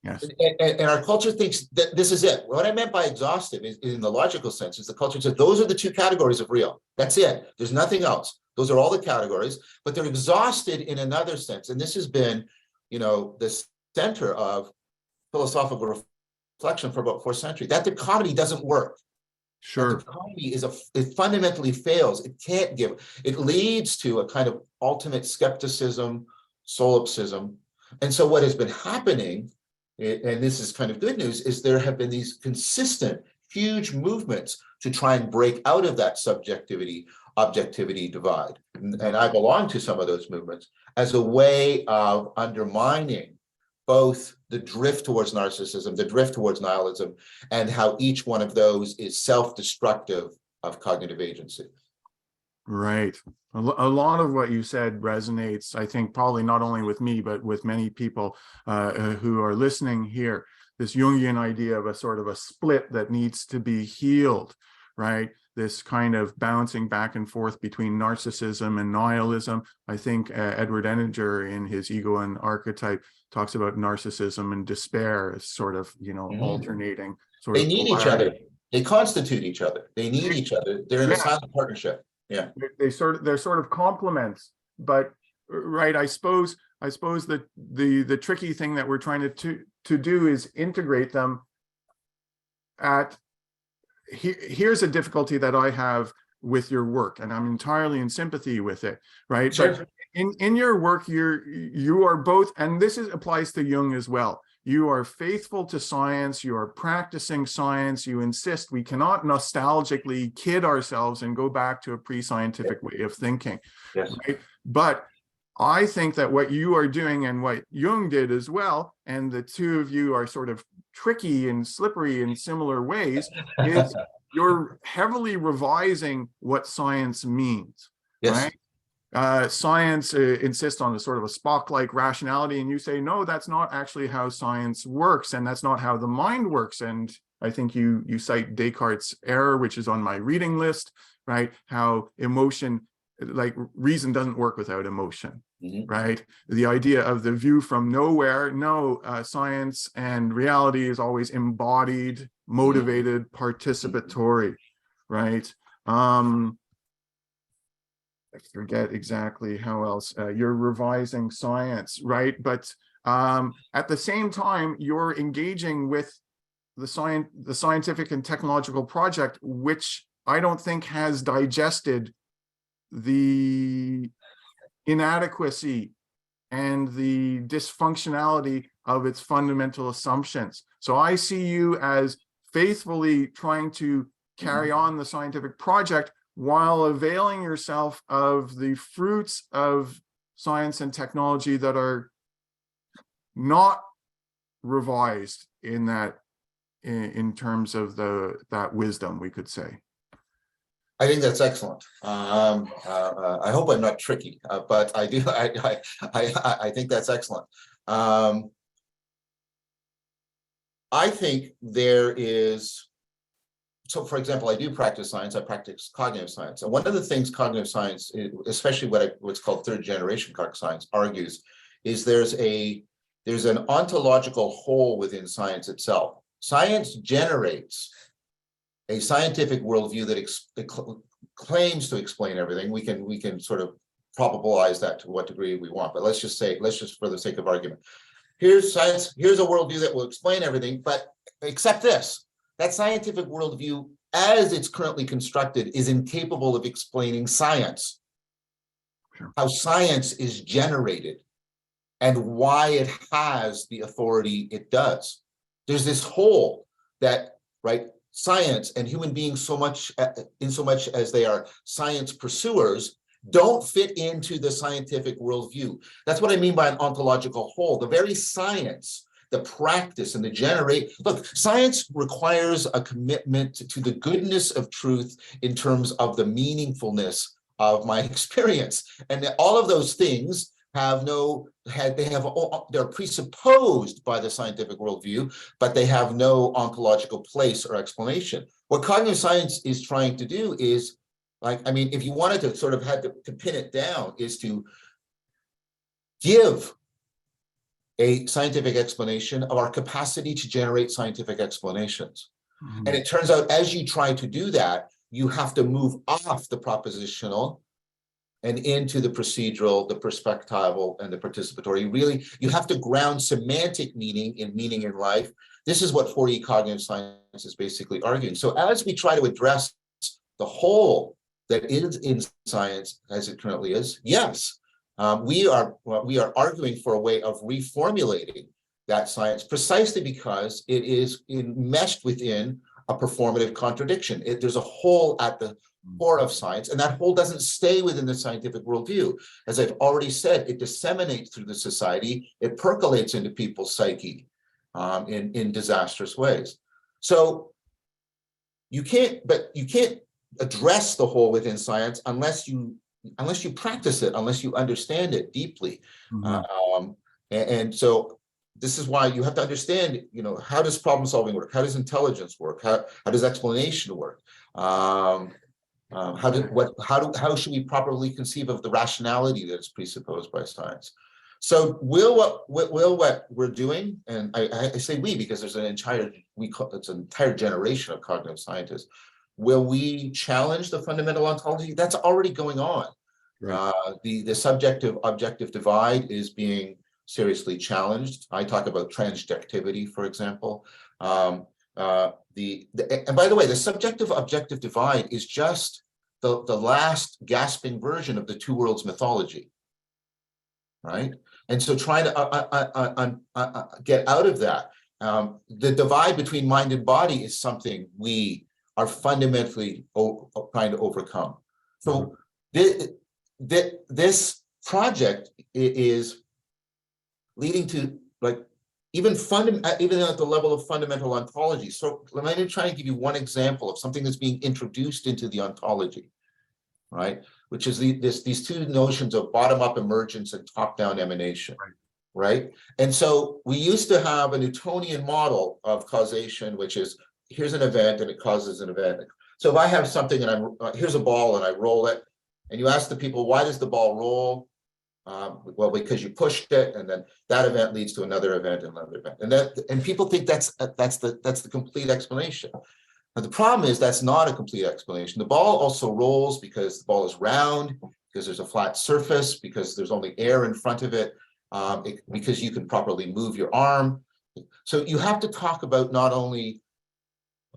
Yes. And our culture thinks that this is it. What I meant by exhaustive is, in the logical sense, is the culture says those are the two categories of real. That's it. There's nothing else. Those are all the categories, but they're exhausted in another sense. And this has been, the center of philosophical reflection for about 4th century. That dichotomy doesn't work. Sure. That dichotomy it fundamentally fails. It can't give. It leads to a kind of ultimate skepticism, solipsism. And so what has been happening, and this is kind of good news, is there have been these consistent, huge movements to try and break out of that subjectivity-objectivity divide. And I belong to some of those movements as a way of undermining both the drift towards narcissism, the drift towards nihilism, and how each one of those is self-destructive of cognitive agency. Right. A lot of what you said resonates, I think, probably not only with me, but with many people who are listening here. This Jungian idea of a sort of a split that needs to be healed, right? This kind of bouncing back and forth between narcissism and nihilism. I think Edward Edinger, in his Ego and Archetype, talks about narcissism and despair as sort of, alternating. They need each other. They constitute each other. They need each other. They're in a silent partnership. Yeah, they're sort of complements, but right. I suppose that the tricky thing that we're trying to do is integrate them. Here's a difficulty that I have with your work, and I'm entirely in sympathy with it. Right, sure. But in your work, you are both, and this applies to Jung as well. You are faithful to science, you are practicing science, you insist we cannot nostalgically kid ourselves and go back to a pre-scientific way of thinking. Yes. Right? But I think that what you are doing and what Jung did as well, and the two of you are sort of tricky and slippery in similar ways, is you're heavily revising what science means. Yes. Right? Science insists on a sort of a Spock-like rationality, and you say, no, that's not actually how science works, and that's not how the mind works. And I think you cite Descartes' error, which is on my reading list, right? How emotion, like reason doesn't work without emotion, right? The idea of the view from nowhere, science and reality is always embodied, motivated, participatory, right? I forget exactly how else you're revising science, right? But at the same time, you're engaging with the scientific and technological project, which I don't think has digested the inadequacy and the dysfunctionality of its fundamental assumptions. So I see you as faithfully trying to carry on the scientific project while availing yourself of the fruits of science and technology that are not revised in that, in terms of that wisdom, we could say. I think that's excellent. I hope I'm not tricky, but I do. I think that's excellent. I think there is. So, for example, I do practice science. I practice cognitive science, and one of the things cognitive science, especially what's called third generation cognitive science, argues is there's an ontological hole within science itself. Science generates a scientific worldview that claims to explain everything. We can sort of probabilize that to what degree we want, but let's just for the sake of argument, here's science, here's a worldview that will explain everything, but except this, that scientific worldview as it's currently constructed is incapable of explaining science, how science is generated, and why it has the authority it does. There's this hole that, right, science and human beings, so much as they are science pursuers, don't fit into the scientific worldview. That's what I mean by an ontological hole. The very science, the practice, and the look, science requires a commitment to the goodness of truth in terms of the meaningfulness of my experience. And all of those things they're presupposed by the scientific worldview, but they have no ontological place or explanation. What cognitive science is trying to do is, if you wanted to sort of had to pin it down, is to give a scientific explanation of our capacity to generate scientific explanations. And it turns out, as you try to do that, you have to move off the propositional and into the procedural, the perspectival, and the participatory. You have to ground semantic meaning in life. This is what 4E cognitive science is basically arguing. So as we try to address the whole that is in science as it currently is, yes, we are arguing for a way of reformulating that science precisely because it is enmeshed within a performative contradiction. There's a hole at the core of science, and that hole doesn't stay within the scientific worldview. As I've already said, it disseminates through the society, it percolates into people's psyche in disastrous ways. So you can't address the hole within science unless you practice it, unless you understand it deeply. And so this is why you have to understand, how does problem solving work? How does intelligence work? How does explanation work? How should we properly conceive of the rationality that is presupposed by science? So what we're doing, and I say we because there's an entire generation of cognitive scientists. Will we challenge the fundamental ontology? That's already going on. Right. The subjective objective divide is being seriously challenged. I talk about transjectivity, for example. And by the way, the subjective objective divide is just the last gasping version of the two worlds mythology, right? And so trying to get out of that, the divide between mind and body is something we are fundamentally trying to overcome. So this project is leading to even at the level of fundamental ontology. So let me try to give you one example of something that's being introduced into the ontology, right? Which is these two notions of bottom-up emergence and top-down emanation, right? And so we used to have a Newtonian model of causation, which is here's an event and it causes an event. So if I have something and here's a ball and I roll it, and you ask the people, why does the ball roll? Well, because you pushed it, and then that event leads to another event and another event, and people think that's the complete explanation. Now the problem is that's not a complete explanation. The ball also rolls because the ball is round, because there's a flat surface, because there's only air in front of it, because you can properly move your arm. So you have to talk about not only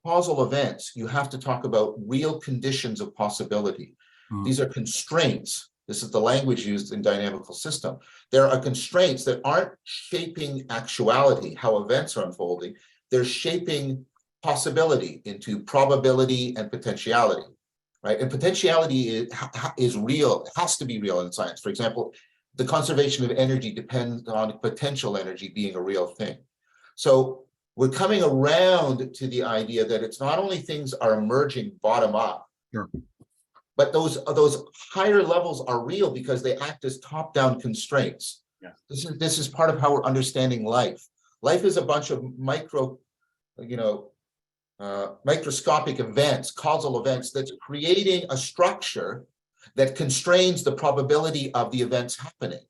causal events, you have to talk about real conditions of possibility. These are constraints. This is the language used in dynamical system. There are constraints that aren't shaping actuality, how events are unfolding. They're shaping possibility into probability and potentiality, right? And potentiality is real, it has to be real in science. For example, the conservation of energy depends on potential energy being a real thing. So we're coming around to the idea that it's not only things are emerging bottom up, but those higher levels are real because they act as top-down constraints. Yeah. This is part of how we're understanding life. Life is a bunch of microscopic events, causal events that's creating a structure that constrains the probability of the events happening,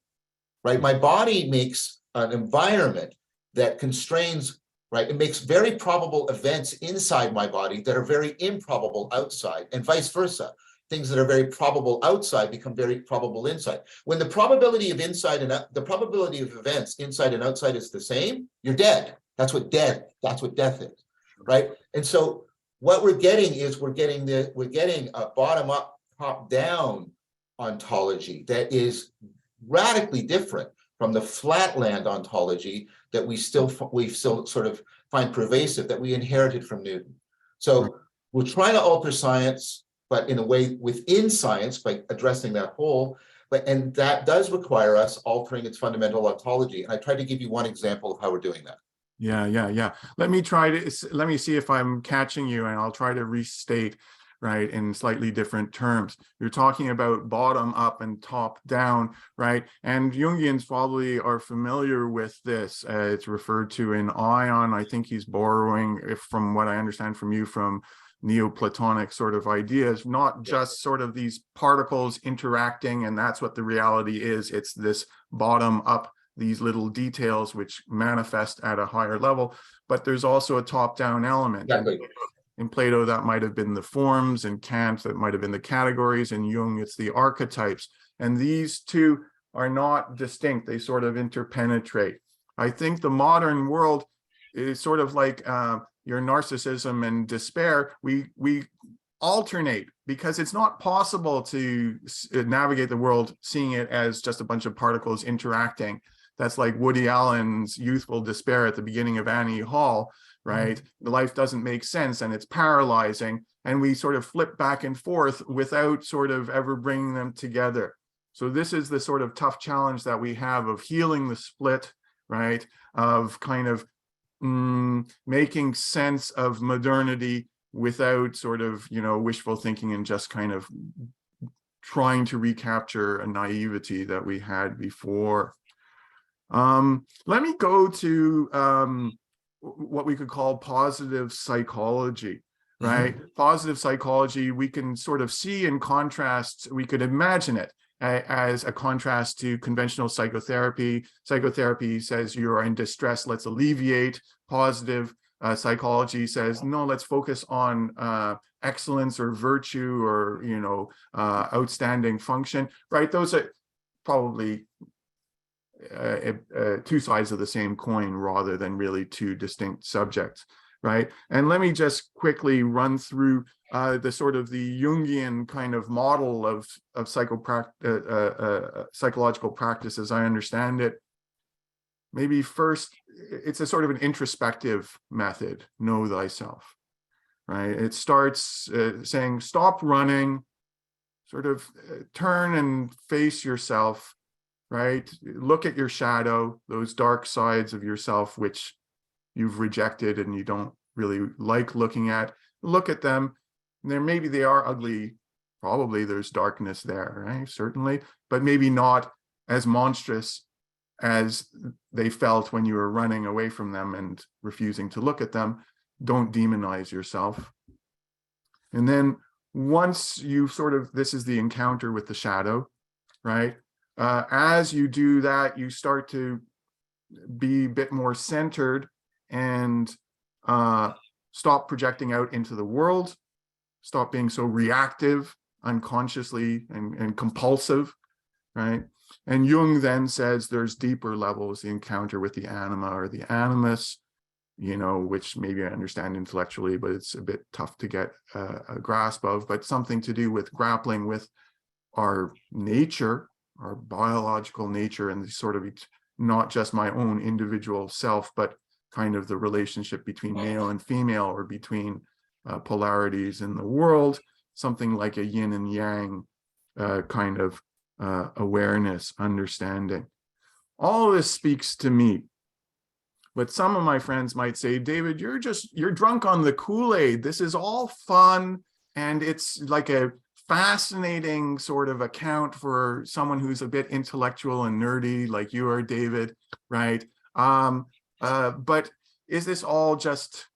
right? My body makes an environment that constrains, right? It makes very probable events inside my body that are very improbable outside, and vice versa. Things that are very probable outside become very probable inside. When the probability of the probability of events inside and outside is the same, you're dead. That's what death is, right? And so what we're getting is we're getting a bottom up, top down ontology that is radically different from the flatland ontology that we still sort of find pervasive, that we inherited from Newton. So we're trying to alter science, but in a way within science by addressing that whole, and that does require us altering its fundamental ontology. And I tried to give you one example of how we're doing that. Yeah. Let me see if I'm catching you, and I'll try to restate, right, in slightly different terms. You're talking about bottom up and top down, right? And Jungians probably are familiar with this. It's referred to in ion. I think he's borrowing, if from what I understand from you, from Neoplatonic sort of ideas, not just sort of these particles interacting, and that's what the reality is. It's this bottom up, these little details which manifest at a higher level, but there's also a top-down element. Exactly. In Plato, that might have been the forms, and Kant, that might have been the categories, and Jung, it's the archetypes. And these two are not distinct, they sort of interpenetrate. I think the modern world is sort of like your narcissism and despair. We alternate, because it's not possible to navigate the world seeing it as just a bunch of particles interacting. That's like Woody Allen's youthful despair at the beginning of Annie Hall, right? The life doesn't make sense and it's paralyzing, and we sort of flip back and forth without sort of ever bringing them together. So this is the sort of tough challenge that we have of healing the split, right? Of kind of making sense of modernity without sort of, wishful thinking and just kind of trying to recapture a naivety that we had before. Let me go to what we could call positive psychology, right? Positive psychology, we can sort of see in contrast, we could imagine it as a contrast to conventional psychotherapy. Psychotherapy says you're in distress, let's alleviate. Positive psychology says, no, let's focus on excellence or virtue or, outstanding function, right? Those are probably two sides of the same coin rather than really two distinct subjects, right? And let me just quickly run through the sort of the Jungian kind of model of psychological practice as I understand it. Maybe first, it's a sort of an introspective method, know thyself, right? It starts saying, stop running, sort of turn and face yourself, right? Look at your shadow, those dark sides of yourself, which you've rejected and you don't really like looking at. Look at them. Maybe they are ugly. Probably there's darkness there, right? Certainly, but maybe not as monstrous as they felt when you were running away from them and refusing to look at them. Don't demonize yourself. And then once you this is the encounter with the shadow, right? As you do that, you start to be a bit more centered and stop projecting out into the world, stop being so reactive, unconsciously and compulsive, right? And Jung then says there's deeper levels, the encounter with the anima or the animus, which maybe I understand intellectually, but it's a bit tough to get a grasp of, but something to do with grappling with our nature, our biological nature, and sort of not just my own individual self, but kind of the relationship between male and female, or between polarities in the world, something like a yin and yang kind of awareness, understanding. All this speaks to me. But some of my friends might say, David, you're drunk on the Kool-Aid. This is all fun, and it's like a fascinating sort of account for someone who's a bit intellectual and nerdy like you are, David, right? But is this all just,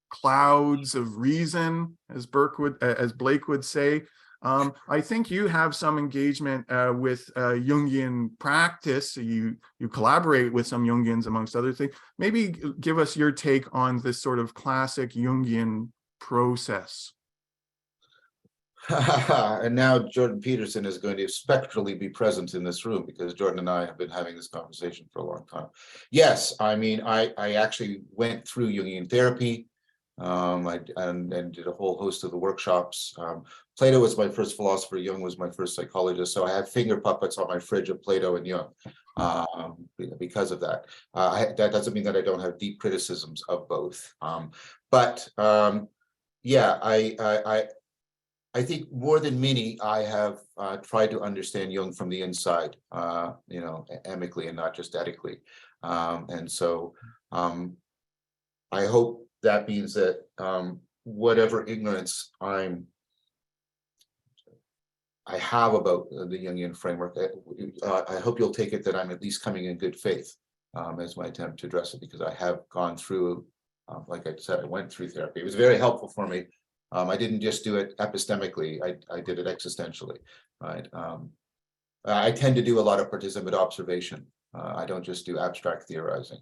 clouds of reason, as Blake would say? I think you have some engagement with Jungian practice. You collaborate with some Jungians amongst other things. Maybe give us your take on this sort of classic Jungian process. And now Jordan Peterson is going to spectrally be present in this room because Jordan and I have been having this conversation for a long time. Yes, I mean, I actually went through Jungian therapy and did a whole host of the workshops. Plato was my first philosopher, Jung was my first psychologist, so I have finger puppets on my fridge of Plato and Jung because of that. That doesn't mean that I don't have deep criticisms of both. Yeah, I think more than many, I have tried to understand Jung from the inside, you know, amicably and not just adequately. And so I hope that means that whatever ignorance I have about the Jungian framework, I hope you'll take it that I'm at least coming in good faith as my attempt to address it, because I have gone through, like I said, I went through therapy. It was very helpful for me. I didn't just do it epistemically, I did it existentially, right? I tend to do a lot of participant observation. I don't just do abstract theorizing.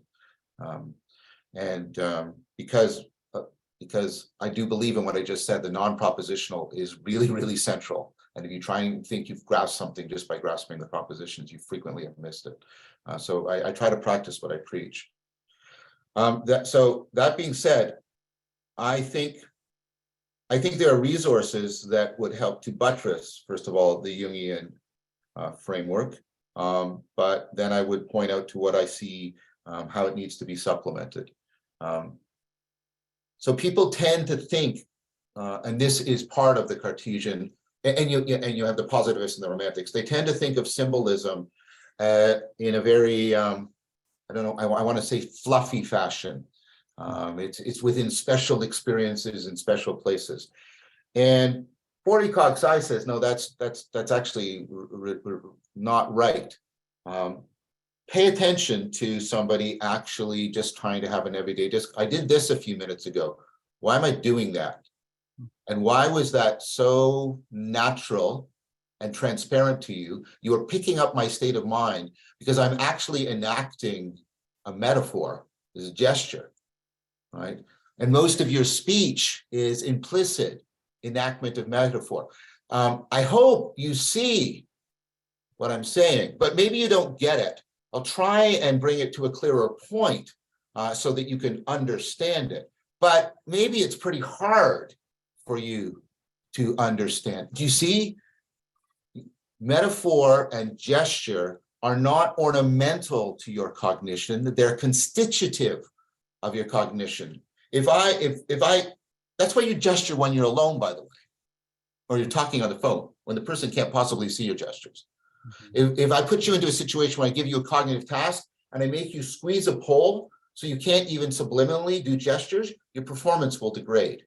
Because I do believe in what I just said, the non-propositional is really, really central. And if you try and think you've grasped something just by grasping the propositions, you frequently have missed it. So I try to practice what I preach. So that being said, I think there are resources that would help to buttress, first of all, the Jungian framework, but then I would point out to what I see, how it needs to be supplemented. So people tend to think, and this is part of the Cartesian, and you have the positivists and the romantics, they tend to think of symbolism in a very, I don't know, I want to say fluffy fashion. It's within special experiences in special places. And Vervaeke says, no, that's actually not right. Pay attention to somebody actually just trying to have an everyday I did this a few minutes ago. Why am I doing that? And why was that so natural and transparent to you? You are picking up my state of mind because I'm actually enacting a metaphor, is a gesture, right? And most of your speech is implicit enactment of metaphor. I hope you see what I'm saying, but maybe you don't get it. I'll try and bring it to a clearer point so that you can understand it. But maybe it's pretty hard for you to understand. Do you see? Metaphor and gesture are not ornamental to your cognition, they're constitutive of your cognition. If I, that's why you gesture when you're alone, by the way, or you're talking on the phone, when the person can't possibly see your gestures. If I put you into a situation where I give you a cognitive task and I make you squeeze a pole so you can't even subliminally do gestures, your performance will degrade.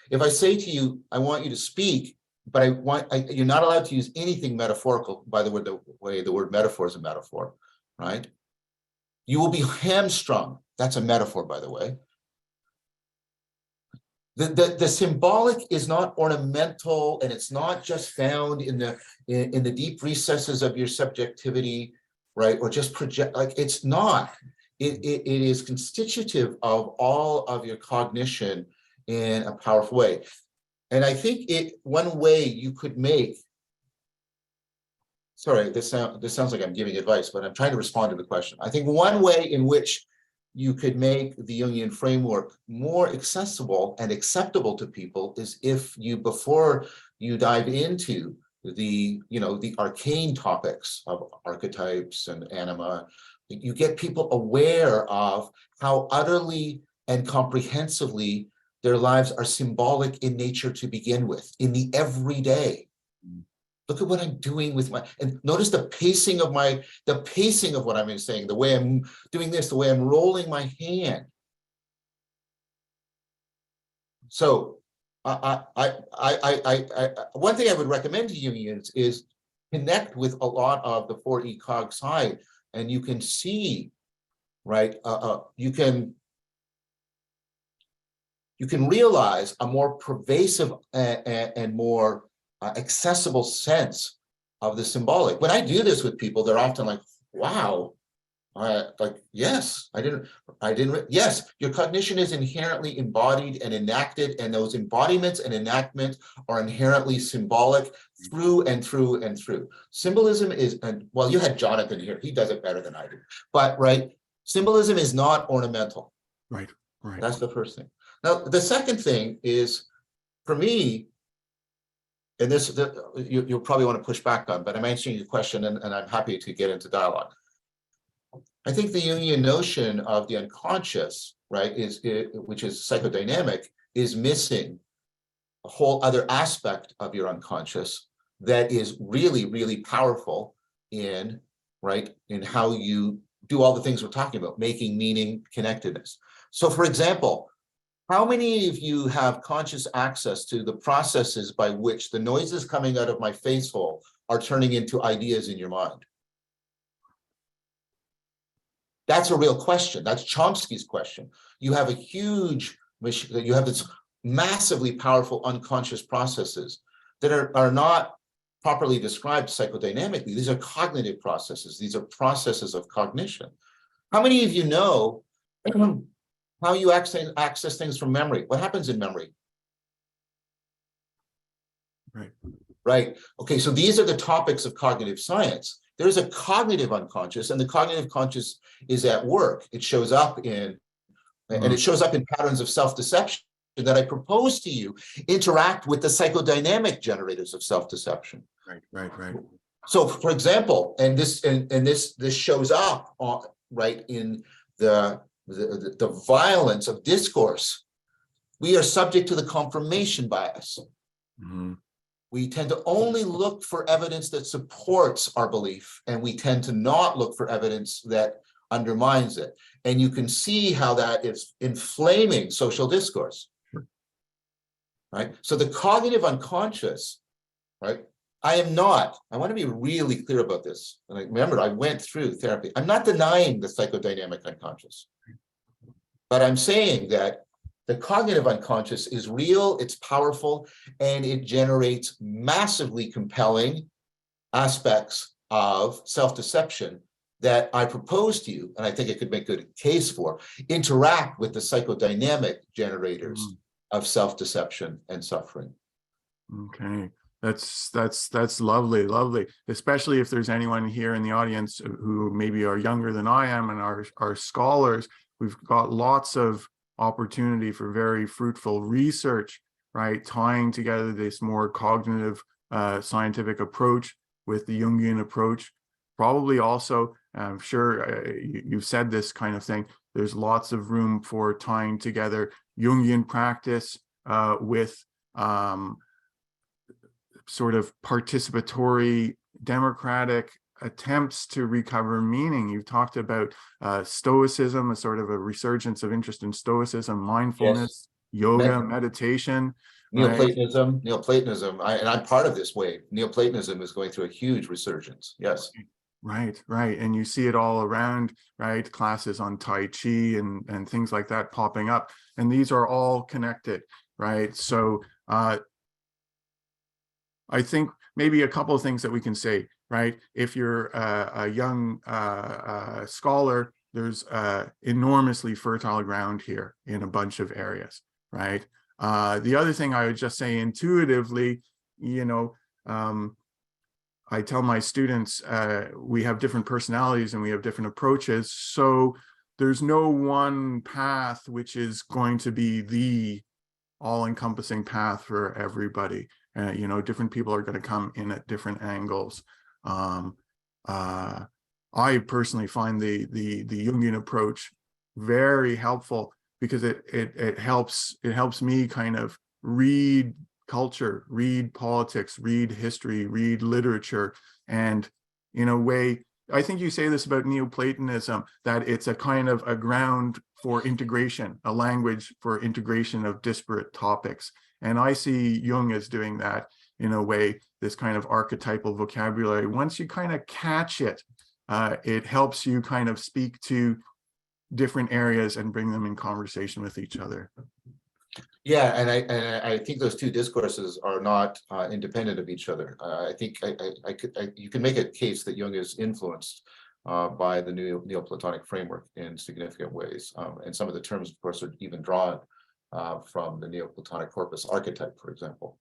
If I say to you, I want you to speak, but you're not allowed to use anything metaphorical, by the way the word metaphor is a metaphor, right? You will be hamstrung. That's a metaphor, by the way. The symbolic is not ornamental, and it's not just found in the deep recesses of your subjectivity, right? Or just project, like it's not. It is constitutive of all of your cognition in a powerful way. And I think one way you could make, sorry, this sounds like I'm giving advice, but I'm trying to respond to the question. I think one way in which you could make the Jungian framework more accessible and acceptable to people is if you, before you dive into the arcane topics of archetypes and anima, you get people aware of how utterly and comprehensively their lives are symbolic in nature to begin with, in the everyday. Look at what I'm doing with and notice the pacing of what I'm saying, the way I'm doing this, the way I'm rolling my hand. So one thing I would recommend to Jungians is connect with a lot of the 4E cog side, and you can see, right, you can realize a more pervasive and more accessible sense of the symbolic. When I do this with people, they're often like, wow, yes, yes, your cognition is inherently embodied and enacted, and those embodiments and enactment are inherently symbolic through and through and through. Symbolism is, and well, you had Jonathan here, he does it better than I do, but right, symbolism is not ornamental. Right, right. That's the first thing. Now, the second thing is, for me, and this you'll probably want to push back on, but I'm answering your question, and I'm happy to get into dialogue. I think the Jungian notion of the unconscious, right, which is psychodynamic, is missing a whole other aspect of your unconscious that is really, really powerful in how you do all the things we're talking about, making meaning, connectedness. So, for example, how many of you have conscious access to the processes by which the noises coming out of my face hole are turning into ideas in your mind? That's a real question. That's Chomsky's question. You have this massively powerful unconscious processes that are not properly described psychodynamically. These are cognitive processes. These are processes of cognition. How many of you know how you access things from memory? What happens in memory? Right. Right. Okay, so these are the topics of cognitive science. There's a cognitive unconscious, and the cognitive conscious is at work. It shows up in, and it shows up in patterns of self-deception that I propose to you interact with the psychodynamic generators of self-deception. Right. So, for example, and this shows up in the violence of discourse. We are subject to the confirmation bias. Mm-hmm. We tend to only look for evidence that supports our belief, and we tend to not look for evidence that undermines it. And you can see how that is inflaming social discourse. Right? So the cognitive unconscious, right? I want to be really clear about this. And remember, I went through therapy. I'm not denying the psychodynamic unconscious, but I'm saying that the cognitive unconscious is real, it's powerful, and it generates massively compelling aspects of self-deception that I propose to you, and I think it could make a good case for, interact with the psychodynamic generators of self-deception and suffering. Okay, that's lovely, especially if there's anyone here in the audience who maybe are younger than I am and are scholars. We've got lots of opportunity for very fruitful research, right? Tying together this more cognitive scientific approach with the Jungian approach. Probably also, I'm sure you've said this kind of thing, there's lots of room for tying together Jungian practice with sort of participatory democratic attempts to recover meaning. You've talked about Stoicism, a sort of a resurgence of interest in Stoicism, mindfulness, yoga, meditation. Neoplatonism, and I'm part of this wave. Neoplatonism is going through a huge resurgence. Yes. Right. And you see it all around, right? Classes on Tai Chi and things like that popping up. And these are all connected, right? So I think maybe a couple of things that we can say, right? If you're a young scholar, there's enormously fertile ground here in a bunch of areas, right? The other thing I would just say intuitively, I tell my students, we have different personalities and we have different approaches. So there's no one path which is going to be the all-encompassing path for everybody. Different people are going to come in at different angles. I personally find the Jungian approach very helpful because it helps me kind of read culture, read politics, read history, read literature, and in a way, I think you say this about Neoplatonism, that it's a kind of a ground for integration, a language for integration of disparate topics. And I see Jung as doing that in a way, this kind of archetypal vocabulary. Once you kind of catch it, it helps you kind of speak to different areas and bring them in conversation with each other. Yeah, and I think those two discourses are not independent of each other. I think you can make a case that Jung is influenced by the Neoplatonic framework in significant ways, and some of the terms, of course, are even drawn from the Neoplatonic corpus archetype, for example.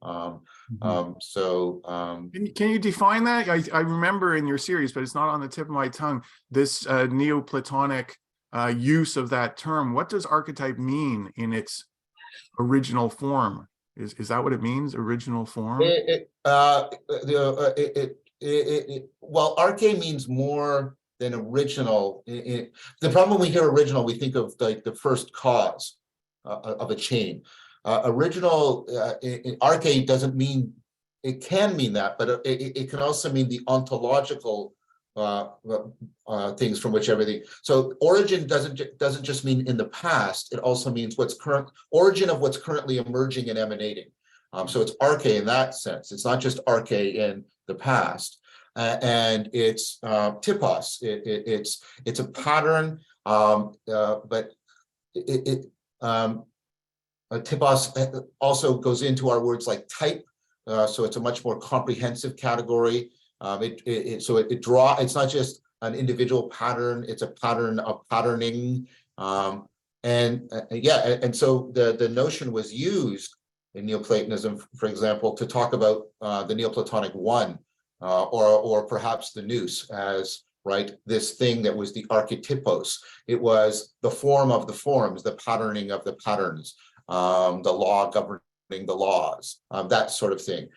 Can you define that? I remember in your series, but it's not on the tip of my tongue, this Neoplatonic use of that term. What does archetype mean in its original form? Is that what it means? Original form? Well, arche means more than original. The problem when we hear original, we think of like the first cause of a chain. Original, arche doesn't mean, it can mean that, but it can also mean the ontological things from which everything. So origin doesn't just mean in the past. It also means what's current, origin of what's currently emerging and emanating. So it's arche in that sense. It's not just arche in the past, and it's typos. It's a pattern, but typos also goes into our words like type. So it's a much more comprehensive category. It's not just an individual pattern, it's a pattern of patterning. So the notion was used in Neoplatonism, for example, to talk about the Neoplatonic one, or perhaps the nous as, right, this thing that was the archetypos. It was the form of the forms, the patterning of the patterns, the law governing the laws, that sort of thing.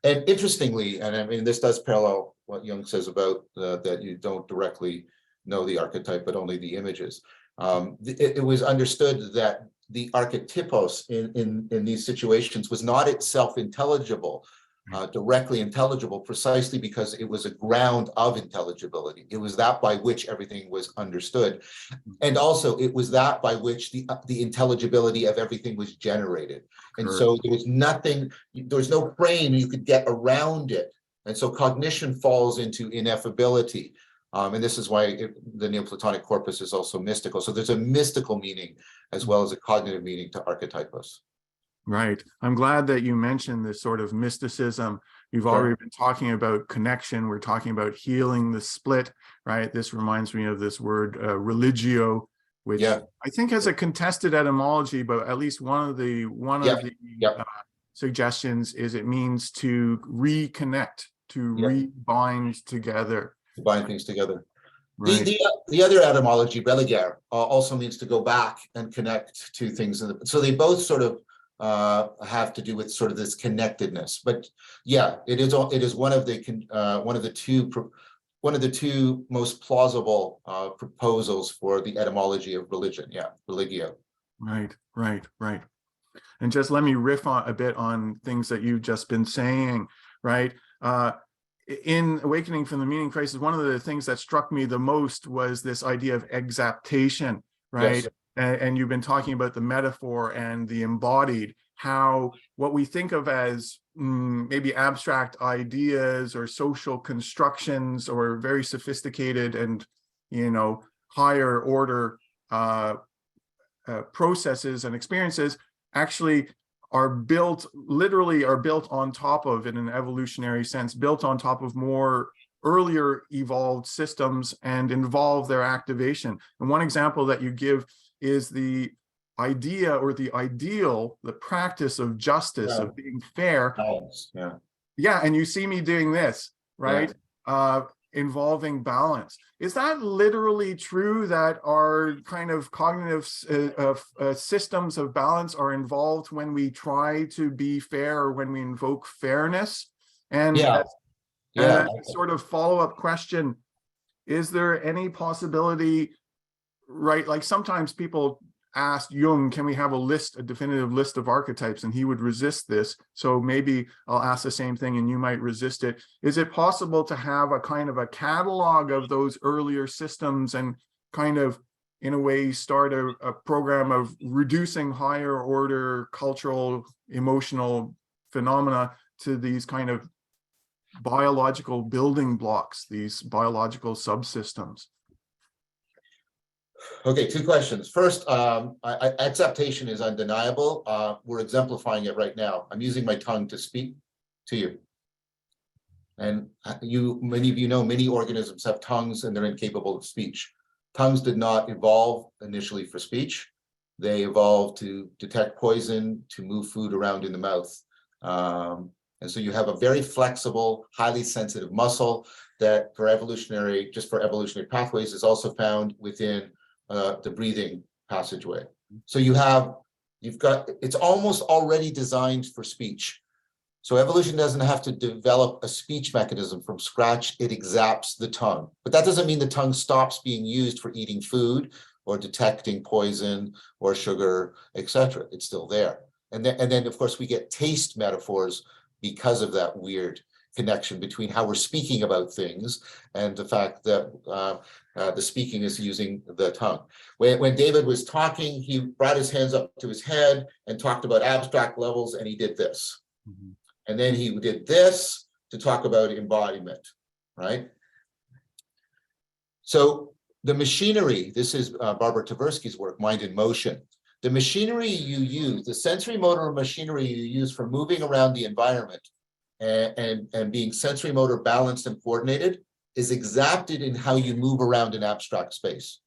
And interestingly, and I mean, this does parallel what Jung says about that you don't directly know the archetype, but only the images. It was understood that the archetypos in these situations was not itself intelligible, directly intelligible, precisely because it was a ground of intelligibility. It was that by which everything was understood. And also it was that by which the intelligibility of everything was generated. And so there was nothing, there was no frame you could get around it. And so cognition falls into ineffability. And this is why the Neoplatonic corpus is also mystical. So there's a mystical meaning as well as a cognitive meaning to archetypos. Right. I'm glad that you mentioned this sort of mysticism. You've already been talking about connection. We're talking about healing the split, right? This reminds me of this word religio, which I think has a contested etymology, but at least one of the suggestions is it means to reconnect, to rebind together. To bind things together. Right. The other etymology, religare, also means to go back and connect to things. So they both sort of have to do with sort of this connectedness. But yeah, it is one of the two most plausible proposals for the etymology of religion. Yeah, religio. Right. And just let me riff on a bit on things that you've just been saying, right? In Awakening from the Meaning Crisis, one of the things that struck me the most was this idea of exaptation, right? Yes. And you've been talking about the metaphor and the embodied, how what we think of as maybe abstract ideas or social constructions or very sophisticated and, higher order processes and experiences actually literally are built on top of, in an evolutionary sense, built on top of more earlier evolved systems and involve their activation. And one example that you give is the idea or the ideal, the practice of justice, of being fair. Yeah, and you see me doing this, right? Involving balance. Is that literally true that our kind of cognitive systems of balance are involved when we try to be fair or when we invoke fairness? And a sort of follow-up question, is there any possibility, right? Like sometimes people asked Jung, can we have a definitive list of archetypes? And he would resist this. So maybe I'll ask the same thing and you might resist it. Is it possible to have a kind of a catalog of those earlier systems and kind of, in a way, start a program of reducing higher order cultural, emotional phenomena to these kind of biological building blocks, these biological subsystems? Okay, two questions. First, acceptation is undeniable. We're exemplifying it right now. I'm using my tongue to speak to you. And many of you know, many organisms have tongues and they're incapable of speech. Tongues did not evolve initially for speech. They evolved to detect poison, to move food around in the mouth. And so you have a very flexible, highly sensitive muscle that just for evolutionary pathways is also found within the breathing passageway. So it's almost already designed for speech. So evolution doesn't have to develop a speech mechanism from scratch, it exapts the tongue. But that doesn't mean the tongue stops being used for eating food or detecting poison or sugar, etc. It's still there. And then of course we get taste metaphors because of that weird connection between how we're speaking about things and the fact that the speaking is using the tongue. When David was talking, he brought his hands up to his head and talked about abstract levels, and he did this. Mm-hmm. And then he did this to talk about embodiment, right? So the machinery, this is Barbara Tversky's work, Mind in Motion. The machinery you use, the sensory motor machinery you use for moving around the environment and being sensory motor balanced and coordinated is exapted in how you move around in abstract space.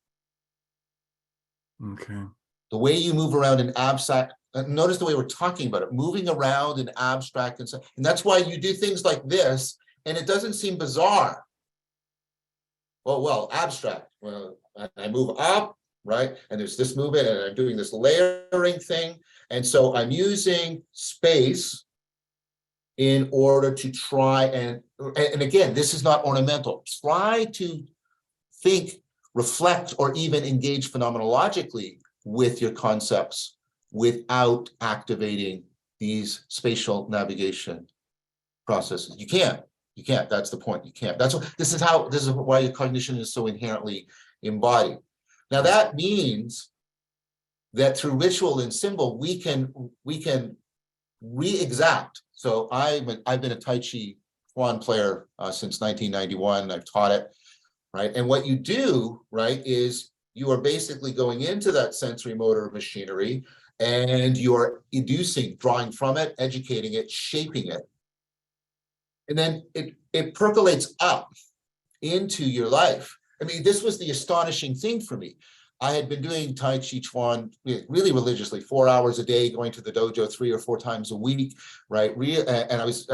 Okay. The way you move around in abstract, notice the way we're talking about it, moving around in abstract and stuff. And that's why you do things like this and it doesn't seem bizarre. Well, abstract. Well, I move up, right? And there's this movement and I'm doing this layering thing. And so I'm using space in order to try and again, this is not ornamental. Try to think, reflect, or even engage phenomenologically with your concepts without activating these spatial navigation processes. You can't. That's the point. You can't. This is why your cognition is so inherently embodied. Now that means that through ritual and symbol, we can re-exact. So I've been a Tai Chi Chuan player since 1991. I've taught it, right? And what you do, right, is you are basically going into that sensory motor machinery and you're inducing, drawing from it, educating it, shaping it. And then it percolates up into your life. I mean, this was the astonishing thing for me. I had been doing Tai Chi Chuan really religiously, 4 hours a day, going to the dojo 3 or 4 times a week, right? And I was,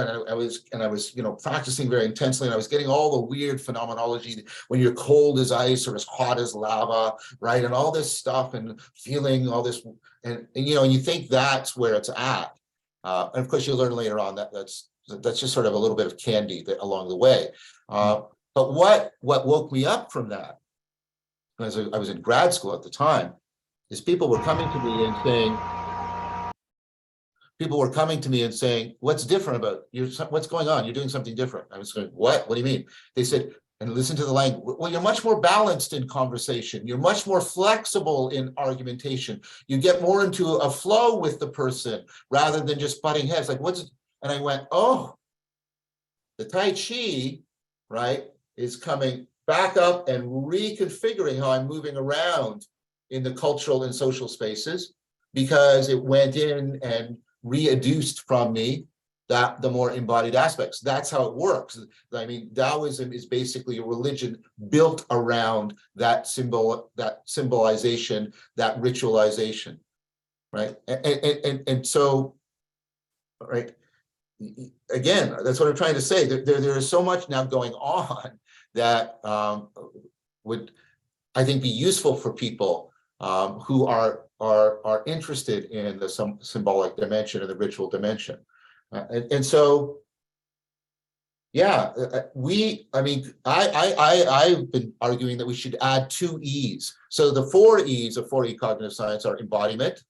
practicing very intensely, and I was getting all the weird phenomenology when you're cold as ice or as hot as lava, right? And all this stuff, and feeling all this, and you think that's where it's at. And of course, you learn later on that's just sort of a little bit of candy along the way. But what woke me up from that, as I was in grad school at the time, is people were coming to me and saying, what's different about you? What's going on? You're doing something different. I was going, what? What do you mean? They said, and listen to the language. Well, you're much more balanced in conversation. You're much more flexible in argumentation. You get more into a flow with the person rather than just butting heads. Like, and I went, oh, the Tai Chi, right, is coming back up and reconfiguring how I'm moving around in the cultural and social spaces, because it went in and readduced from me the more embodied aspects. That's how it works. I mean, Taoism is basically a religion built around that symbolization, that ritualization, right? And so, right, again, that's what I'm trying to say. There is so much now going on that would, I think, be useful for people who are interested in the symbolic dimension or the ritual dimension. And so, yeah, I've been arguing that we should add 2 E's. So the 4 E's of 4E cognitive science are embodiment,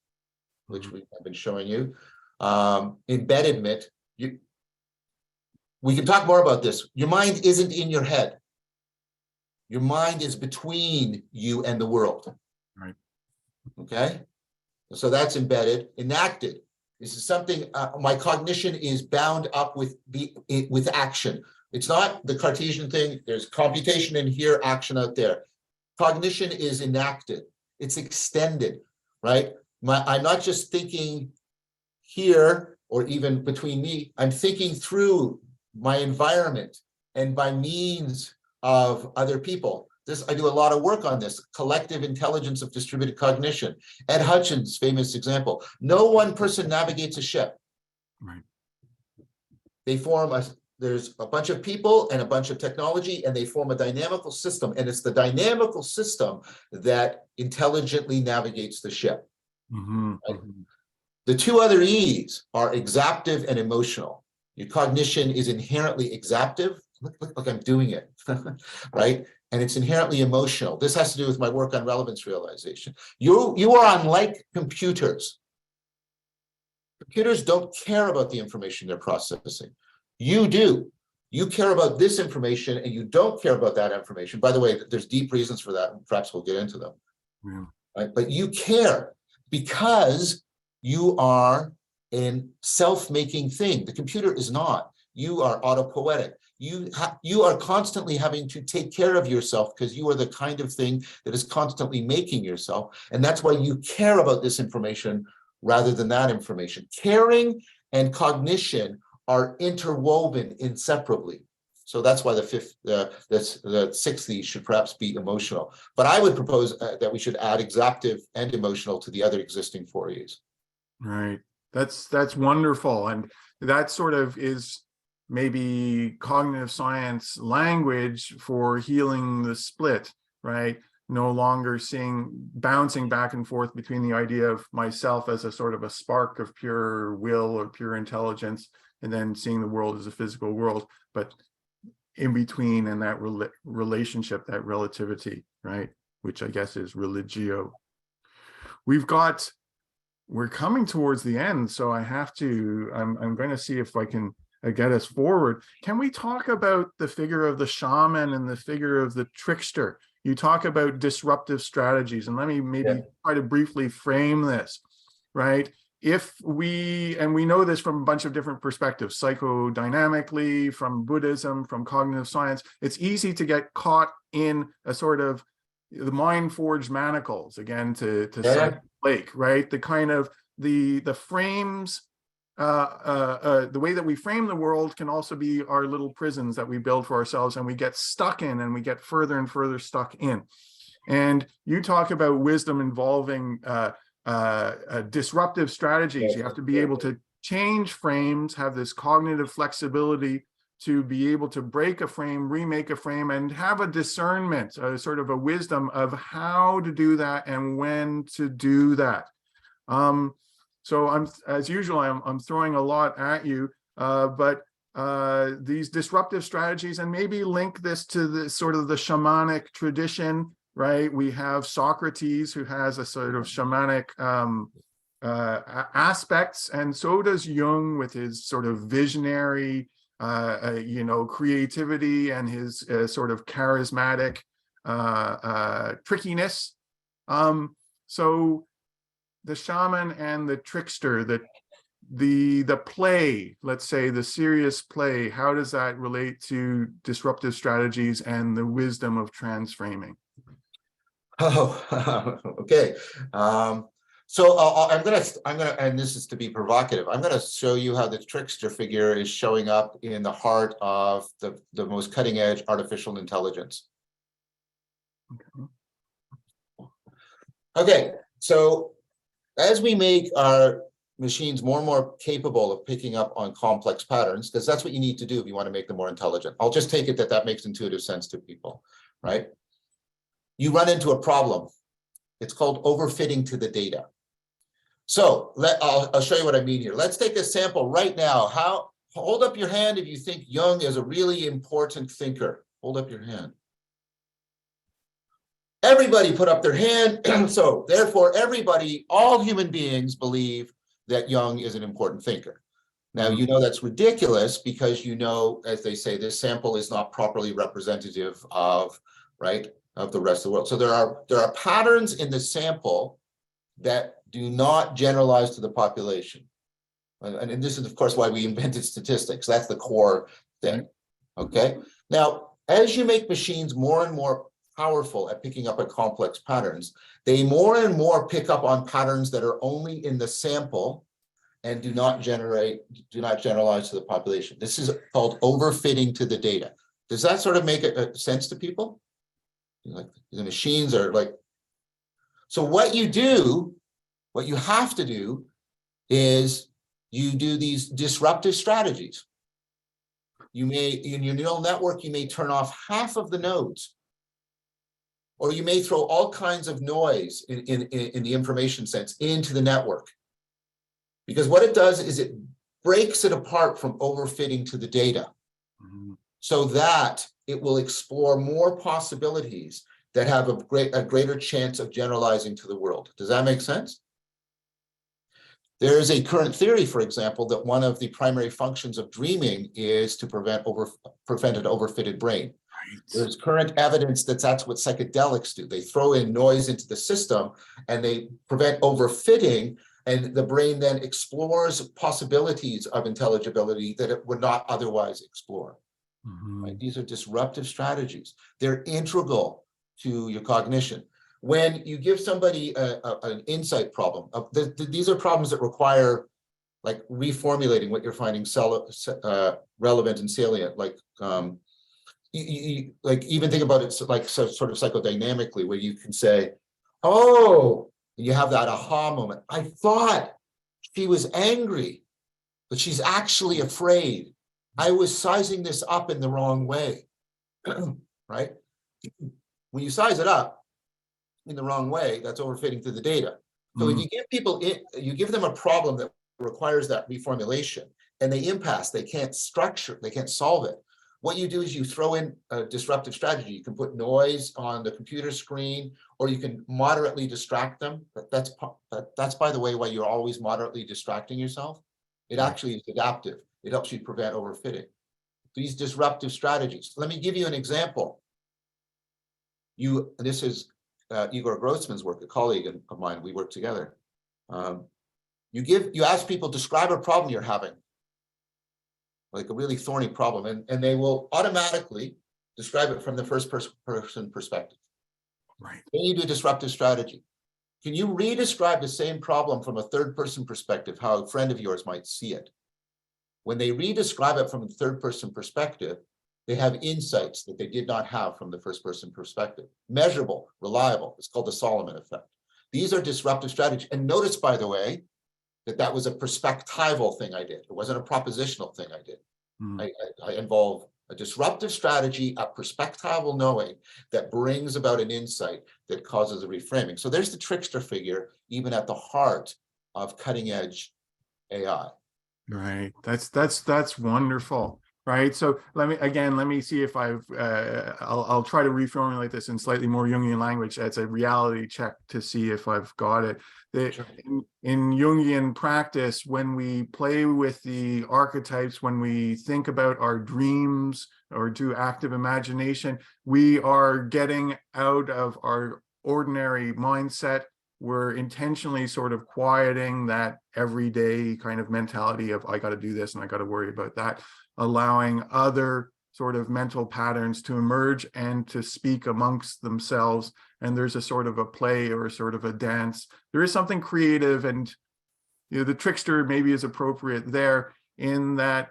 which we have been showing you, embeddedment. We can talk more about this. Your mind isn't in your head. Your mind is between you and the world. Right. Okay? So that's embedded. Enacted. This is something, my cognition is bound up with action. It's not the Cartesian thing. There's computation in here, action out there. cognition is enacted, it's extended, right? I'm not just thinking here or even between me, I'm thinking through my environment and by means of other people. I do a lot of work on this, collective intelligence of distributed cognition. Ed Hutchins' famous example, no one person navigates a ship. Right. There's a bunch of people and a bunch of technology, and they form a dynamical system, and it's the dynamical system that intelligently navigates the ship. Mm-hmm. Right? The two other E's are exaptive and emotional. Your cognition is inherently exaptive. Look like I'm doing it, right? And it's inherently emotional. This has to do with my work on relevance realization. You are unlike computers. Computers don't care about the information they're processing. You do. You care about this information and you don't care about that information. By the way, there's deep reasons for that, and perhaps we'll get into them. Yeah. Right? But you care because you are a self-making thing. The computer is not. You are autopoietic. You are constantly having to take care of yourself because you are the kind of thing that is constantly making yourself. And that's why you care about this information rather than that information. Caring and cognition are interwoven inseparably. So that's why the sixth E should perhaps be emotional. But I would propose that we should add exaptive and emotional to the other existing four E's. Right. That's wonderful. And that sort of is maybe cognitive science language for healing the split, right? No longer bouncing back and forth between the idea of myself as a sort of a spark of pure will or pure intelligence, and then seeing the world as a physical world, but in between, and that relationship, that relativity, right? Which I guess is religio. We're coming towards the end, so I'm going to see if I can get us forward. Can we talk about the figure of the shaman and the figure of the trickster? You talk about disruptive strategies, and let me maybe try to briefly frame this, right? We know this from a bunch of different perspectives, psychodynamically, from Buddhism, from cognitive science, it's easy to get caught in a sort of the mind forged manacles, again, to cite Blake, right? The kind of the frames, the way that we frame the world can also be our little prisons that we build for ourselves, and we get stuck in, and we get further and further stuck in. And you talk about wisdom involving disruptive strategies. You have to be able to change frames, have this cognitive flexibility to be able to break a frame, remake a frame, and have a discernment, sort of a wisdom of how to do that and when to do that. So as usual, I'm throwing a lot at you, but these disruptive strategies, and maybe link this to the sort of the shamanic tradition, right? We have Socrates, who has a sort of shamanic aspects, and so does Jung with his sort of visionary, creativity and his sort of charismatic trickiness. So the shaman and the trickster, the play, let's say the serious play, how does that relate to disruptive strategies and the wisdom of transframing? Oh, okay. So I'm gonna, and this is to be provocative, I'm gonna show you how the trickster figure is showing up in the heart of the most cutting edge artificial intelligence. Okay, so as we make our machines more and more capable of picking up on complex patterns, because that's what you need to do if you want to make them more intelligent. I'll just take it that makes intuitive sense to people, right? You run into a problem. It's called overfitting to the data. So I'll show you what I mean here. Let's take a sample right now. Hold up your hand if you think Jung is a really important thinker. Hold up your hand. Everybody put up their hand. So therefore, all human beings believe that Jung is an important thinker. Now, you know that's ridiculous because you know, as they say, this sample is not properly representative of, right, of the rest of the world. So there are patterns in the sample that do not generalize to the population. And this is, of course, why we invented statistics. That's the core thing, okay? Now, as you make machines more and more powerful at picking up on complex patterns, they more and more pick up on patterns that are only in the sample and do not generalize to the population. This is called overfitting to the data. Does that sort of make sense to people? Like the machines are like, so what you do, what you have to do is you do these disruptive strategies. You may, in your neural network, you may turn off half of the nodes, or you may throw all kinds of noise in the information sense into the network. Because what it does is it breaks it apart from overfitting to the data, so that it will explore more possibilities that have a greater chance of generalizing to the world. Does that make sense? There is a current theory, for example, that one of the primary functions of dreaming is to prevent an overfitted brain. Right. There's current evidence that that's what psychedelics do. They throw in noise into the system and they prevent overfitting, and the brain then explores possibilities of intelligibility that it would not otherwise explore. Right? These are disruptive strategies. They're integral to your cognition. When you give somebody an insight problem, these are problems that require like reformulating what you're finding relevant and salient. Like, like even think about it like sort of psychodynamically, where you can say, "Oh," and you have that aha moment. I thought she was angry, but she's actually afraid. I was sizing this up in the wrong way, right? When you size it up in the wrong way, that's overfitting to the data. So if you give people, you give them a problem that requires that reformulation, and they impasse, they can't structure, they can't solve it. What you do is you throw in a disruptive strategy. You can put noise on the computer screen, or you can moderately distract them. That's by the way, why you're always moderately distracting yourself. It actually is adaptive. It helps you prevent overfitting. These disruptive strategies. Let me give you an example. This is Igor Grossman's work, a colleague of mine. We work together. You ask people, describe a problem you're having, like a really thorny problem, and they will automatically describe it from the first person perspective. Right. Then you do a disruptive strategy. Can you re-describe the same problem from a third person perspective, how a friend of yours might see it? When they re-describe it from a third person perspective, they have insights that they did not have from the first person perspective. Measurable, reliable. It's called the Solomon effect. These are disruptive strategies. And notice, by the way, that was a perspectival thing I did. It wasn't a propositional thing I did. I involve a disruptive strategy, a perspectival knowing that brings about an insight that causes a reframing. So there's the trickster figure, even at the heart of cutting edge AI. Right. That's wonderful. Right. So let me see if I'll try to reformulate this in slightly more Jungian language as a reality check to see if I've got it. Sure. In Jungian practice, when we play with the archetypes, when we think about our dreams or do active imagination, we are getting out of our ordinary mindset. We're intentionally sort of quieting that everyday kind of mentality of I got to do this and I got to worry about that, allowing other sort of mental patterns to emerge and to speak amongst themselves. And there's a sort of a play or a sort of a dance. There is something creative, and the trickster maybe is appropriate there in that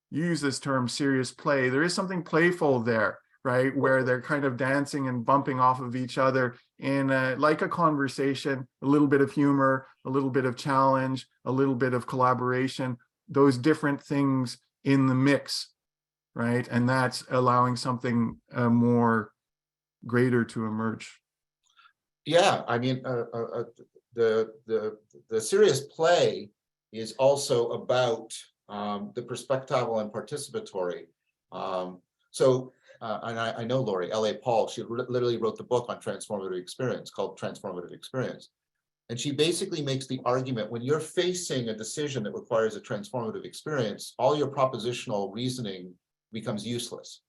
you use this term serious play. There is something playful there, right? Where they're kind of dancing and bumping off of each other in like a conversation, a little bit of humor, a little bit of challenge, a little bit of collaboration, those different things in the mix, right? And that's allowing something more greater to emerge. Yeah, I mean, the serious play is also about the perspectival and participatory. And I know Lori, L.A. Paul, she literally wrote the book on transformative experience called Transformative Experience. And she basically makes the argument, when you're facing a decision that requires a transformative experience, all your propositional reasoning becomes useless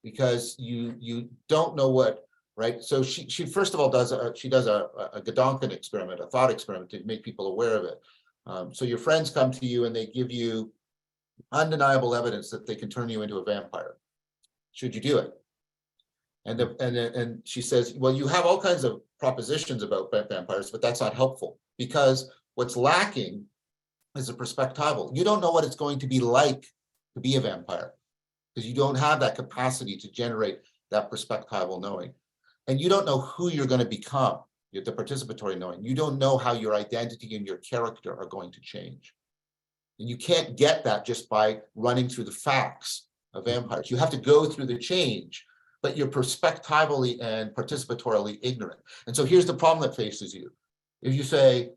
because you don't know what, right? So she first of all does a Gedanken experiment, a thought experiment to make people aware of it. So your friends come to you and they give you undeniable evidence that they can turn you into a vampire. Should you do it? And she says, well, you have all kinds of propositions about vampires, but that's not helpful, because what's lacking is a perspectival. You don't know what it's going to be like to be a vampire, because you don't have that capacity to generate that perspectival knowing. And you don't know who you're going to become, the participatory knowing. You don't know how your identity and your character are going to change. And you can't get that just by running through the facts of vampires. You have to go through the change, but you're perspectively and participatorily ignorant. And so here's the problem that faces you. If you say,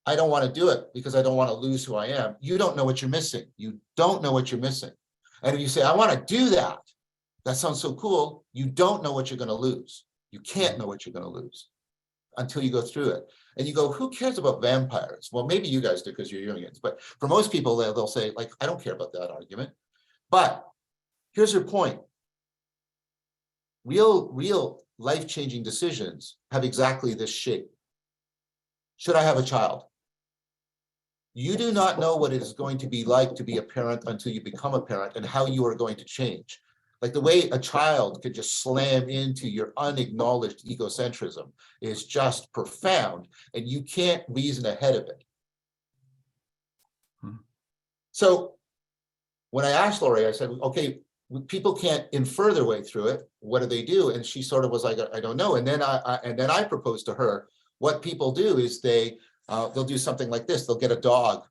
I don't want to do it because I don't want to lose who I am, you don't know what you're missing. You don't know what you're missing. And if you say, I want to do that, that sounds so cool, you don't know what you're going to lose. You can't know what you're going to lose until you go through it. And you go, who cares about vampires? Well, maybe you guys do because you're Jungians, but for most people, they'll say, like, I don't care about that argument. But here's your point. Real life-changing decisions have exactly this shape. Should I have a child? You do not know what it is going to be like to be a parent until you become a parent, and how you are going to change. Like the way a child could just slam into your unacknowledged egocentrism is just profound, and you can't reason ahead of it. So when I asked Laurie, I said, okay, people can't infer their way through it. What do? And she sort of was like, I don't know. And then I proposed to her, what people do is they'll do something like this. They'll get a dog,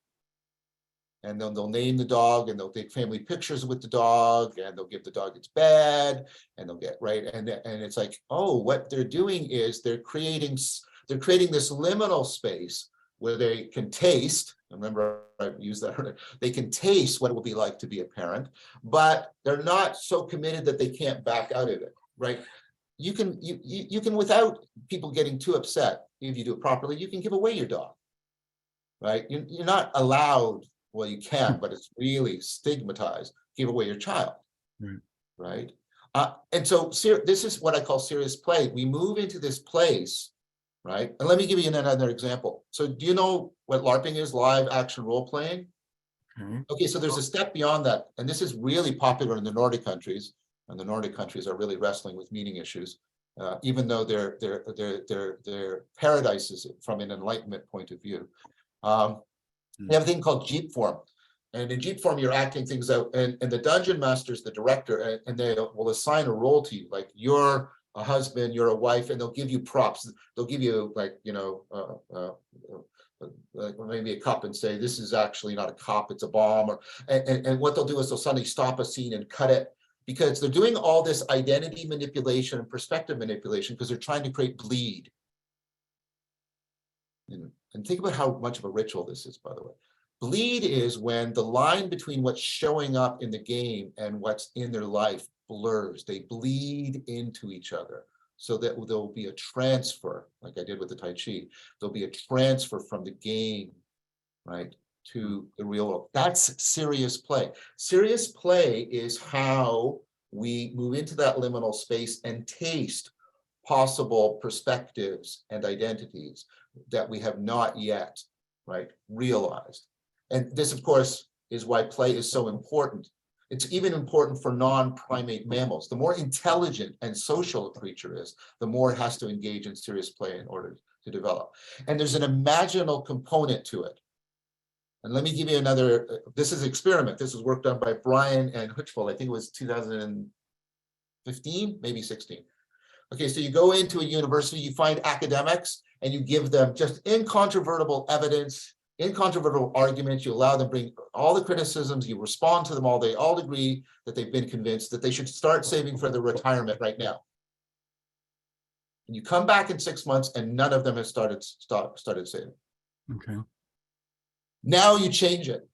and then they'll name the dog, and they'll take family pictures with the dog, and they'll give the dog its bed, and they'll get right. And it's like, oh, what they're doing is they're creating this liminal space where they can taste. Remember, I've used that earlier. They can taste what it will be like to be a parent, but they're not so committed that they can't back out of it, right? You can, without people getting too upset, if you do it properly, you can give away your dog, right? You're not allowed, well, you can, but it's really stigmatized, give away your child, right? And so this is what I call serious play. We move into this place, right? And let me give you another example. So do you know what LARPing is? Live action role playing? Okay, so there's a step beyond that. And this is really popular in the Nordic countries. And the Nordic countries are really wrestling with meaning issues, even though they're paradises from an enlightenment point of view. They have a thing called Jeep form. And in Jeep form, you're acting things out. And the dungeon master is the director, and they will assign a role to you. Like you're a husband, you're a wife, and they'll give you props. They'll give you like, like maybe a cup and say, this is actually not a cup, it's a bomb. And what they'll do is they'll suddenly stop a scene and cut it, because they're doing all this identity manipulation and perspective manipulation because they're trying to create bleed. And think about how much of a ritual this is, by the way. Bleed is when the line between what's showing up in the game and what's in their life blurs. They bleed into each other, so that there'll be a transfer, like I did with the Tai Chi. There'll be a transfer from the game, right, to the real world. That's serious play. Serious play is how we move into that liminal space and taste possible perspectives and identities that we have not yet, right, realized. And this, of course, is why play is so important. It's even important for non-primate mammals. The more intelligent and social a creature is, the more it has to engage in serious play in order to develop. And there's an imaginal component to it. And let me give you another, this is an experiment. This was work done by Brian and Hutchful. I think it was 2015, maybe 16. Okay, so you go into a university, you find academics, and you give them just incontrovertible evidence, incontrovertible arguments. You allow them to bring all the criticisms, you respond to them all. They all agree that they've been convinced that they should start saving for their retirement right now. And you come back in 6 months and none of them have started saving. Okay. Now you change it.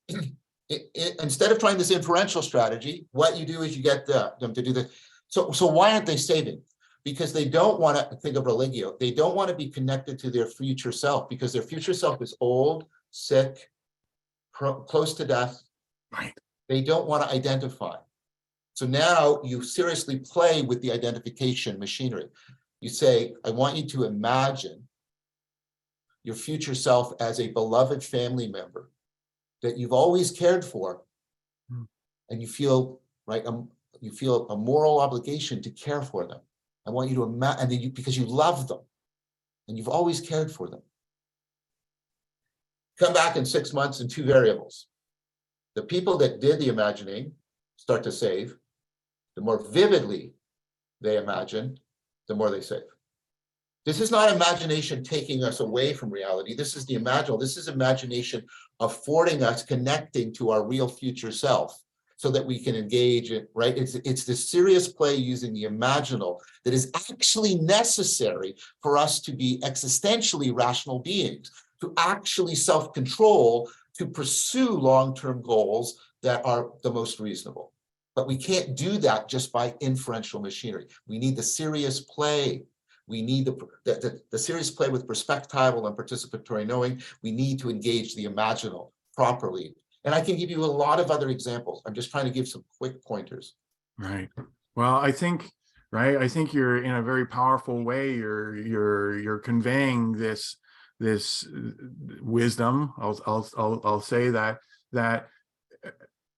Instead of trying this inferential strategy, what you do is you get them to do this. So why aren't they saving? Because they don't want to think of religio. They don't want to be connected to their future self, because their future self is old, sick, close to death. Right. They don't want to identify. So now you seriously play with the identification machinery. You say, I want you to imagine your future self as a beloved family member that you've always cared for, and you feel, right, you feel a moral obligation to care for them I want you to imagine, and then because you love them and you've always cared for them. Come back in 6 months and 2 variables. The people that did the imagining start to save. The more vividly they imagine, the more they save. This is not imagination taking us away from reality. This is the imaginal. This is imagination affording us connecting to our real future self so that we can engage it, right? It's the serious play using the imaginal that is actually necessary for us to be existentially rational beings, to actually self-control, to pursue long-term goals that are the most reasonable. But we can't do that just by inferential machinery. We need the serious play. We need the serious play with perspectival and participatory knowing. We need to engage the imaginal properly. And I can give you a lot of other examples. I'm just trying to give some quick pointers. Right. Well, I think, right, I think you're in a very powerful way. You're conveying this wisdom. I'll say that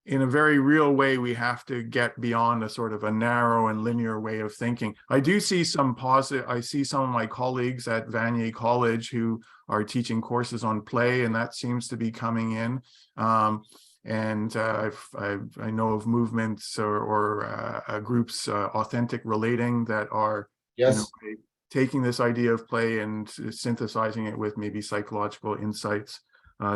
in a very real way, we have to get beyond a sort of a narrow and linear way of thinking. I do see some positive. I see some of my colleagues at Vervaeke College who are teaching courses on play, and that seems to be coming in. And I know of movements or groups, authentic relating, that are, Yes, you know, taking this idea of play and synthesizing it with maybe psychological insights.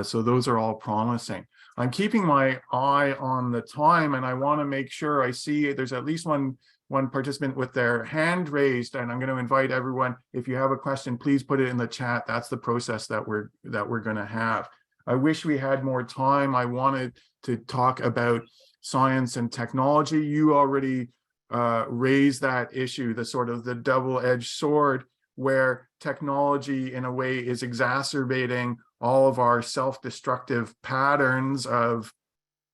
So those are all promising. I'm keeping my eye on the time, and I want to make sure I see there's at least one participant with their hand raised, and I'm going to invite everyone, if you have a question, please put it in the chat. That's the process that we're going to have. I wish we had more time. I wanted to talk about science and technology. You already raised that issue, the sort of the double-edged sword, where technology in a way is exacerbating all of our self-destructive patterns of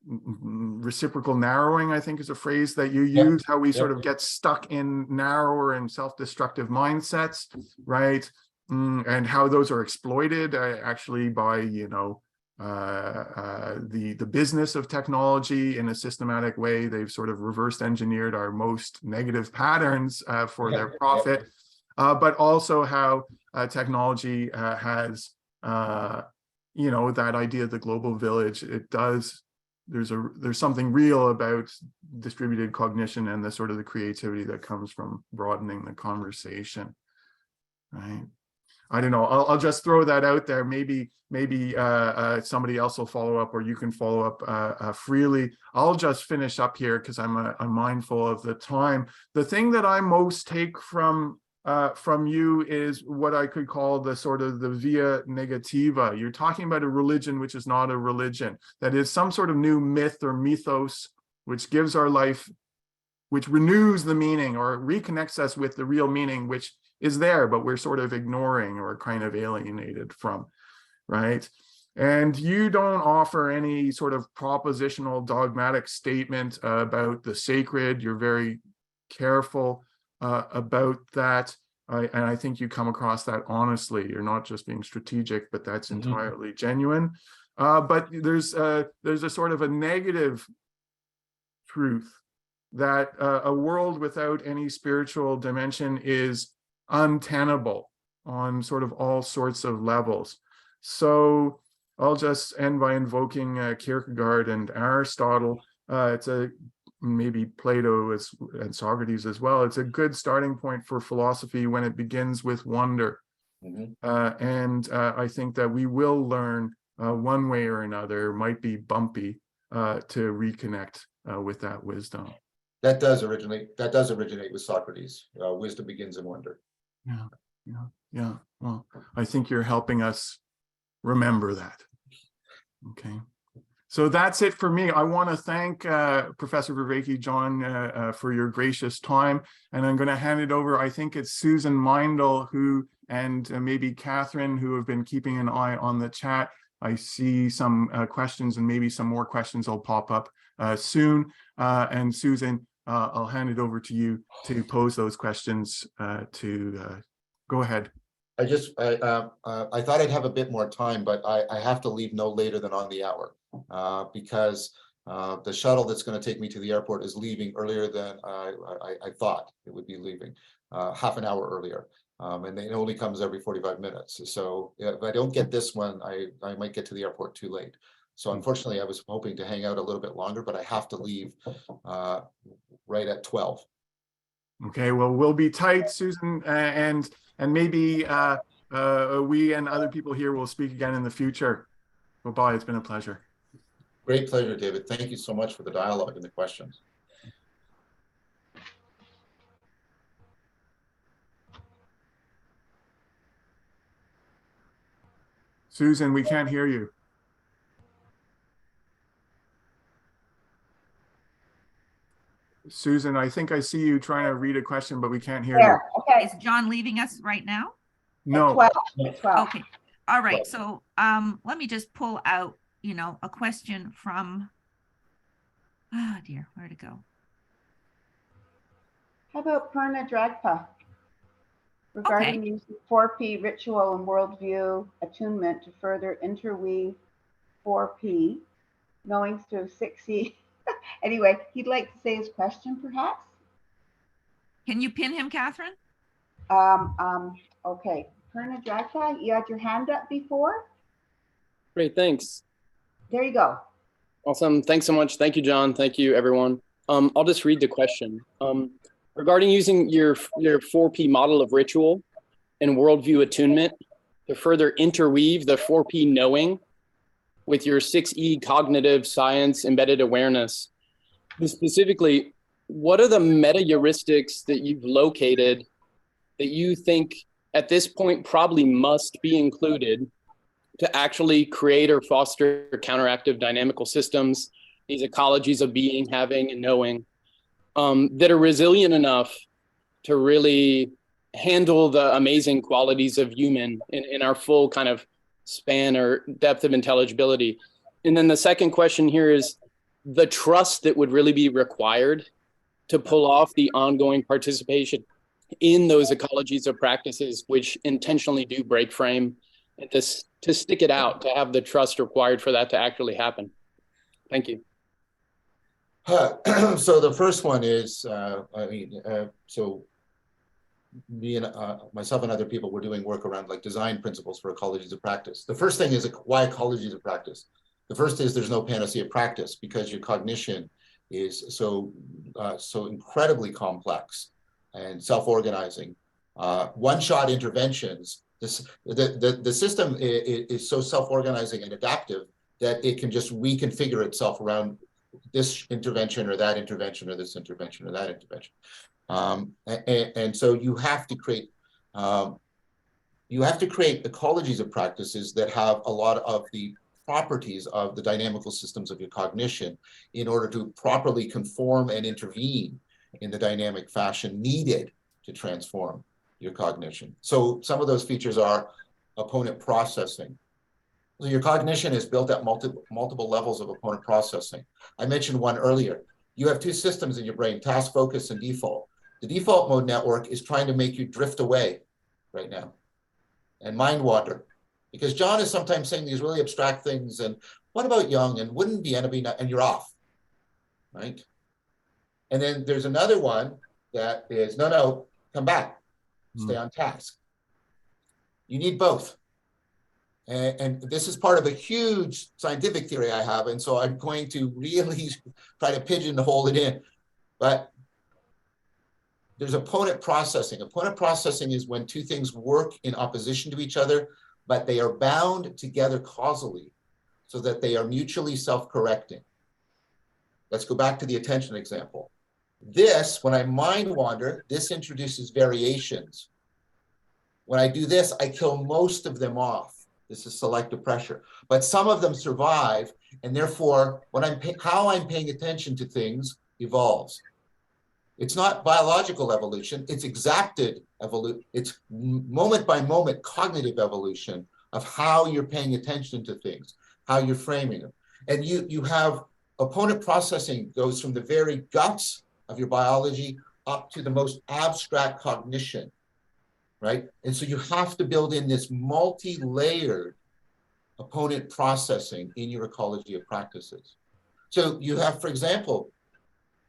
reciprocal narrowing, I think is a phrase that you use, how we sort of get stuck in narrower and self-destructive mindsets, right? And how those are exploited actually by, you know, the business of technology in a systematic way. They've sort of reverse engineered our most negative patterns for their profit, but also how technology has, you know, that idea of the global village. It does, there's something real about distributed cognition and the sort of the creativity that comes from broadening the conversation, right? I don't know. I'll just throw that out there. Maybe somebody else will follow up, or you can follow up freely. I'll just finish up here because I'm mindful of the time. The thing that I most take from you is what I could call the sort of the via negativa. You're talking about a religion which is not a religion, that is some sort of new myth or mythos which gives our life, which renews the meaning or reconnects us with the real meaning, which is there, but we're sort of ignoring or kind of alienated from, right? And you don't offer any sort of propositional dogmatic statement about the sacred. You're very careful about that. And I think you come across that honestly. You're not just being strategic, but that's entirely genuine. But there's a sort of a negative truth that a world without any spiritual dimension is untenable on sort of all sorts of levels. So I'll just end by invoking Kierkegaard and Aristotle. It's maybe Plato and Socrates as well. It's a good starting point for philosophy when it begins with wonder. And I think that we will learn one way or another, might be bumpy, to reconnect with that wisdom. That does originate with Socrates. Wisdom begins in wonder. Yeah. Well, I think you're helping us remember that. Okay. So that's it for me. I want to thank Professor Vervaeke, John, for your gracious time. And I'm going to hand it over. I think it's Susan Meindl and maybe Catherine, who have been keeping an eye on the chat. I see some questions, and maybe some more questions will pop up soon. And Susan, I'll hand it over to you to pose those questions go ahead. I thought I'd have a bit more time, but I have to leave no later than on the hour because the shuttle that's going to take me to the airport is leaving earlier than I thought it would be leaving. half an hour earlier. And it only comes every 45 minutes. So if I don't get this one, I might get to the airport too late. So unfortunately, I was hoping to hang out a little bit longer, but I have to leave right at 12. Okay, well, we'll be tight, Susan, and maybe we and other people here will speak again in the future. Bye-bye, it's been a pleasure. Great pleasure, David. Thank you so much for the dialogue and the questions. Susan, we can't hear you. Susan, I think I see you trying to read a question, but we can't hear you. Okay. Is John leaving us right now? No. 12. 12. Okay. All right. So let me just pull out, a question from, oh dear, where'd it go? How about Purna Dragpa? Regarding using 4P ritual and worldview attunement to further interweave 4P, knowing through 6E. Anyway, he'd like to say his question, perhaps. Can you pin him, Catherine? Okay. Purna Dragpa, you had your hand up before? Great, thanks. There you go. Awesome. Thanks so much. Thank you, John. Thank you, everyone. I'll just read the question. Regarding using your 4P model of ritual and worldview attunement to further interweave the 4P knowing with your 6E cognitive science embedded awareness, specifically, what are the meta heuristics that you've located that you think at this point probably must be included to actually create or foster counteractive dynamical systems, these ecologies of being, having, and knowing, that are resilient enough to really handle the amazing qualities of human in our full kind of span or depth of intelligibility? And then the second question here is the trust that would really be required to pull off the ongoing participation in those ecologies of practices which intentionally do break frame, and to stick it out, to have the trust required for that to actually happen. Thank you. So the first one is, so me and myself and other people were doing work around like design principles for ecologies of practice. The first thing is why ecologies of practice? The first is there's no panacea practice because your cognition is so incredibly complex and self-organizing. One-shot interventions. The system is so self-organizing and adaptive that it can just reconfigure itself around this intervention or that intervention or this intervention or that intervention. And so you have to create ecologies of practices that have a lot of the properties of the dynamical systems of your cognition in order to properly conform and intervene in the dynamic fashion needed to transform your cognition. So some of those features are opponent processing. So your cognition is built at multiple levels of opponent processing. I mentioned one earlier. You have two systems in your brain, task focus and default. The default mode network is trying to make you drift away right now and mind wander. Because John is sometimes saying these really abstract things and what about Jung and wouldn't be enemy, and you're off, right? And then there's another one that is, no, come back, stay on task. You need both. And this is part of a huge scientific theory I have. And so I'm going to really try to pigeonhole it in. But there's opponent processing. Opponent processing is when two things work in opposition to each other, but they are bound together causally so that they are mutually self-correcting. Let's go back to the attention example. This, when I mind wander, this introduces variations. When I do this, I kill most of them off. This is selective pressure. But some of them survive, and therefore, how I'm paying attention to things evolves. It's not biological evolution, it's exacted evolution. It's moment by moment cognitive evolution of how you're paying attention to things, how you're framing them. And you have opponent processing goes from the very guts of your biology up to the most abstract cognition, right? And so you have to build in this multi-layered opponent processing in your ecology of practices. So you have, for example,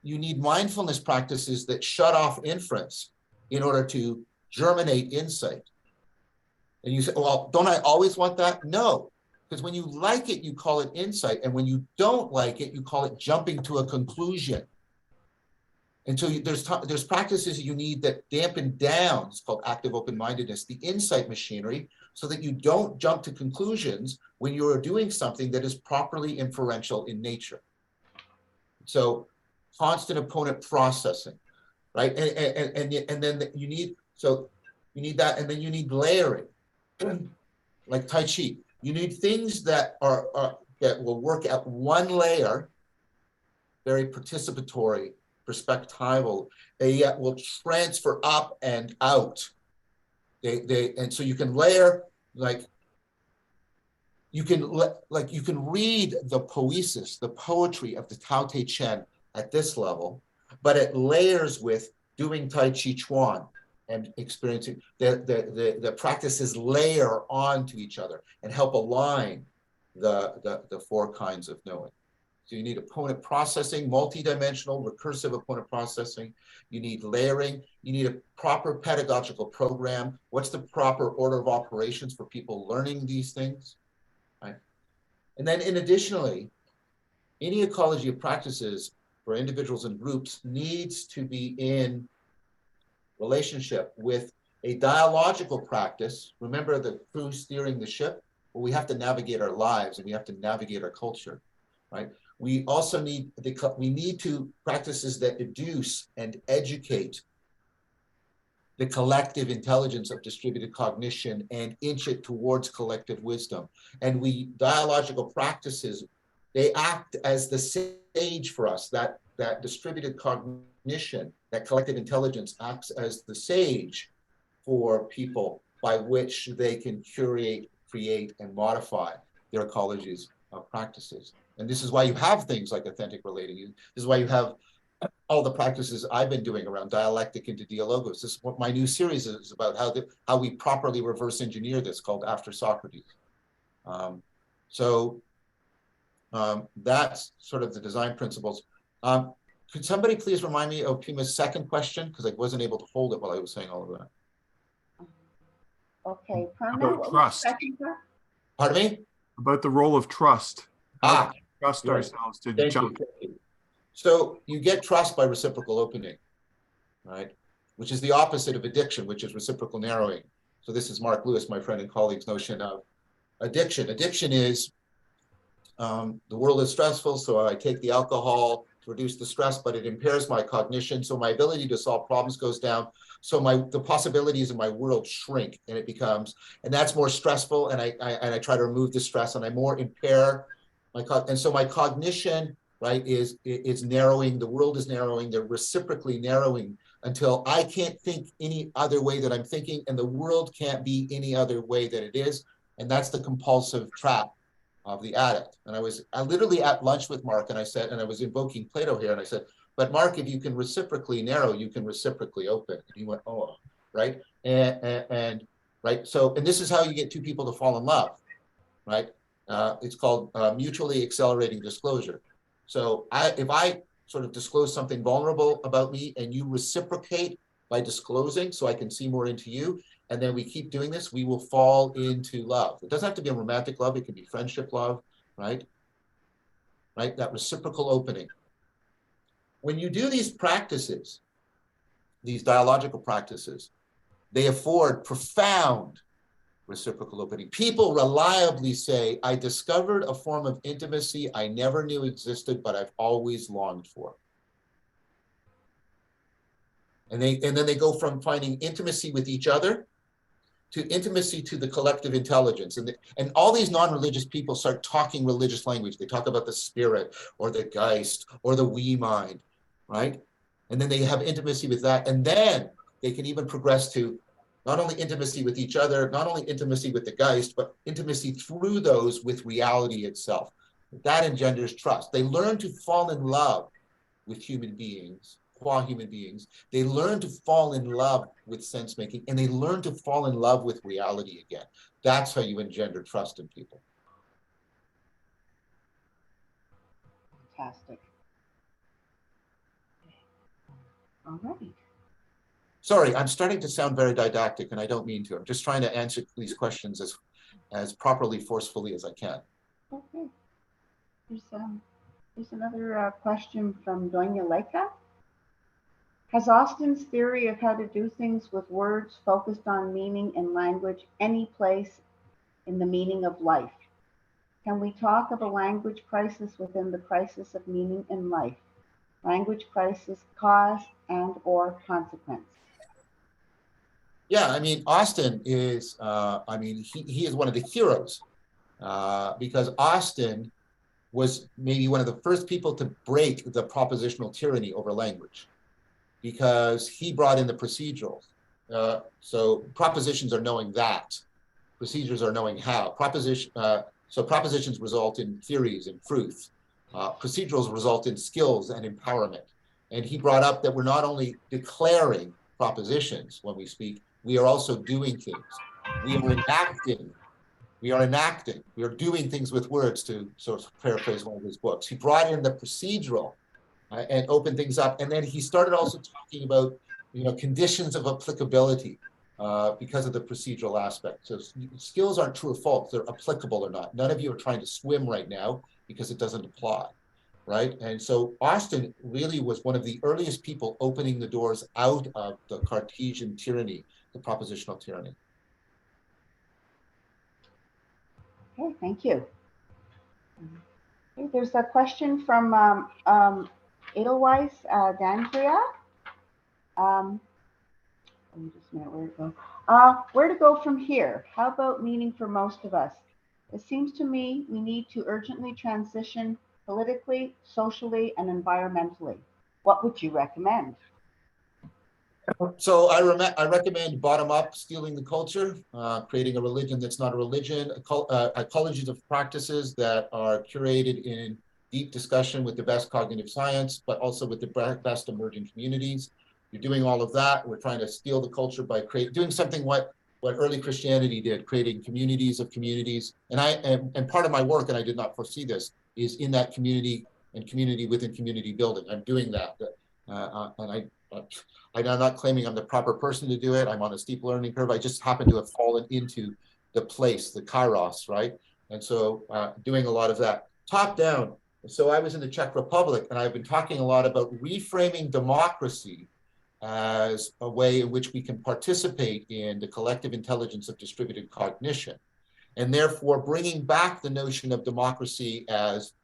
you need mindfulness practices that shut off inference. in order to germinate insight. And you say, well, don't I always want that? No, because when you like it, you call it insight. And when you don't like it, you call it jumping to a conclusion. And so there's practices you need that dampen down, it's called active open-mindedness, the insight machinery, so that you don't jump to conclusions when you're doing something that is properly inferential in nature. So constant opponent processing, right? And then you need, so you need that, and then you need layering, like Tai Chi. You need things that that will work at one layer, very participatory, perspectival, they yet will transfer up and out. And so you can layer, like you can read the poesis, the poetry of the Tao Te Ching at this level, but it layers with doing Tai Chi Chuan and experiencing the practices layer onto each other and help align the four kinds of knowing. So you need opponent processing, multidimensional, recursive opponent processing. You need layering. You need a proper pedagogical program. What's the proper order of operations for people learning these things? Right? And then additionally, any ecology of practices for individuals and groups needs to be in relationship with a dialogical practice. Remember the crew steering the ship? Well, we have to navigate our lives and we have to navigate our culture, right? We also need practices that educe and educate the collective intelligence of distributed cognition and inch it towards collective wisdom. And dialogical practices, they act as the sage for us, that distributed cognition, that collective intelligence acts as the sage for people by which they can curate, create, and modify their ecologies of practices. And this is why you have things like authentic relating. This is why you have all the practices I've been doing around dialectic into dialogos. This is what my new series is about, how we properly reverse engineer this, called After Socrates. That's sort of the design principles. Could somebody please remind me of Pima's second question? Because I wasn't able to hold it while I was saying all of that. Okay, Prana, About what was trust. the second part? Pardon me? About the role of trust. How to trust yes. ourselves to Thank jump. you. So you get trust by reciprocal opening, right? Which is the opposite of addiction, which is reciprocal narrowing. So this is Mark Lewis, my friend and colleague's notion of addiction. Addiction is the world is stressful, so I take the alcohol to reduce the stress, but it impairs my cognition, so my ability to solve problems goes down. So the possibilities in my world shrink, and it becomes, and that's more stressful. And I try to remove the stress, and I more impair and so my cognition, right, is narrowing. The world is narrowing. They're reciprocally narrowing until I can't think any other way that I'm thinking, and the world can't be any other way that it is. And that's the compulsive trap of the addict. And I literally at lunch with Mark, and I said, and I was invoking Plato here, and I said, but Mark, if you can reciprocally narrow, you can reciprocally open. And he went, oh, right, and right. So, and this is how you get two people to fall in love, right? It's called mutually accelerating disclosure. So if I sort of disclose something vulnerable about me and you reciprocate by disclosing so I can see more into you, and then we keep doing this, we will fall into love. It doesn't have to be a romantic love. It can be friendship love, right? Right, that reciprocal opening. When you do these practices, these dialogical practices, they afford profound reciprocal opening. People reliably say, I discovered a form of intimacy I never knew existed, but I've always longed for. And then they go from finding intimacy with each other to intimacy to the collective intelligence. And all these non-religious people start talking religious language. They talk about the spirit or the Geist or the we mind, right? And then they have intimacy with that. And then they can even progress to not only intimacy with each other, not only intimacy with the Geist, but intimacy through those with reality itself. That engenders trust. They learn to fall in love with human beings, qua human beings. They learn to fall in love with sense making, and they learn to fall in love with reality again. That's how you engender trust in people. Fantastic. All right. Sorry, I'm starting to sound very didactic, and I don't mean to. I'm just trying to answer these questions as properly, forcefully as I can. Okay. There's another question from Doña Leica. Has Austin's theory of how to do things with words focused on meaning and language any place in the meaning of life? Can we talk of a language crisis within the crisis of meaning in life? Language crisis, cause and or consequence. Yeah, I mean, Austin is, he is one of the heroes because Austin was maybe one of the first people to break the propositional tyranny over language because he brought in the procedurals. So propositions are knowing that, procedures are knowing how. So propositions result in theories and truth. Procedurals result in skills and empowerment. And he brought up that we're not only declaring propositions when we speak, we are also doing things. We are enacting. We are doing things with words, to sort of paraphrase one of his books. He brought in the procedural and opened things up. And then he started also talking about, conditions of applicability because of the procedural aspect. So skills aren't true or false, they're applicable or not. None of you are trying to swim right now because it doesn't apply, right? And so Austin really was one of the earliest people opening the doors out of the Cartesian tyranny, the propositional tyranny. Okay, thank you. Okay, there's a question from Edelweiss Dandria. Just a minute, where to go? Where to go from here? How about meaning for most of us? It seems to me we need to urgently transition politically, socially, and environmentally. What would you recommend? So I recommend bottom-up, stealing the culture, creating a religion that's not a religion, ecologies of practices that are curated in deep discussion with the best cognitive science, but also with the best emerging communities. You're doing all of that. We're trying to steal the culture by doing something what early Christianity did, creating communities of communities. And part of my work, and I did not foresee this, is in that community and community within community building. I'm doing that, I'm not claiming I'm the proper person to do it. I'm on a steep learning curve. I just happen to have fallen into the place, the kairos, right? And so doing a lot of that. Top down. So I was in the Czech Republic, and I've been talking a lot about reframing democracy as a way in which we can participate in the collective intelligence of distributed cognition, and therefore bringing back the notion of democracy as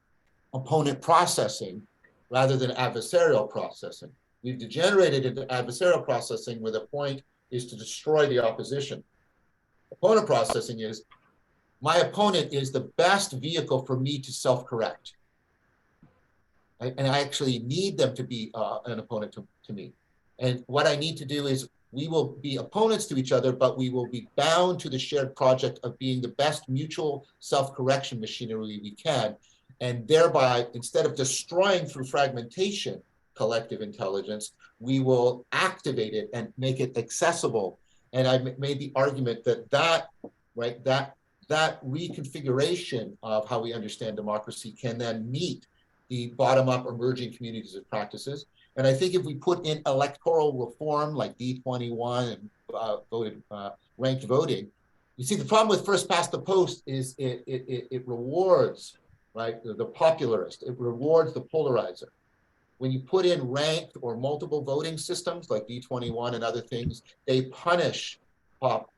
opponent processing rather than adversarial processing. We've degenerated into adversarial processing where the point is to destroy the opposition. Opponent processing is, my opponent is the best vehicle for me to self-correct. And I actually need them to be an opponent to me. And what I need to do is, we will be opponents to each other, but we will be bound to the shared project of being the best mutual self-correction machinery we can. And thereby, instead of destroying through fragmentation collective intelligence, we will activate it and make it accessible. And I made the argument that reconfiguration of how we understand democracy can then meet the bottom-up emerging communities of practices. And I think if we put in electoral reform like D21 and ranked voting, you see the problem with first past the post is it rewards, right, the popularist, it rewards the polarizer. When you put in ranked or multiple voting systems like D21 and other things, they punish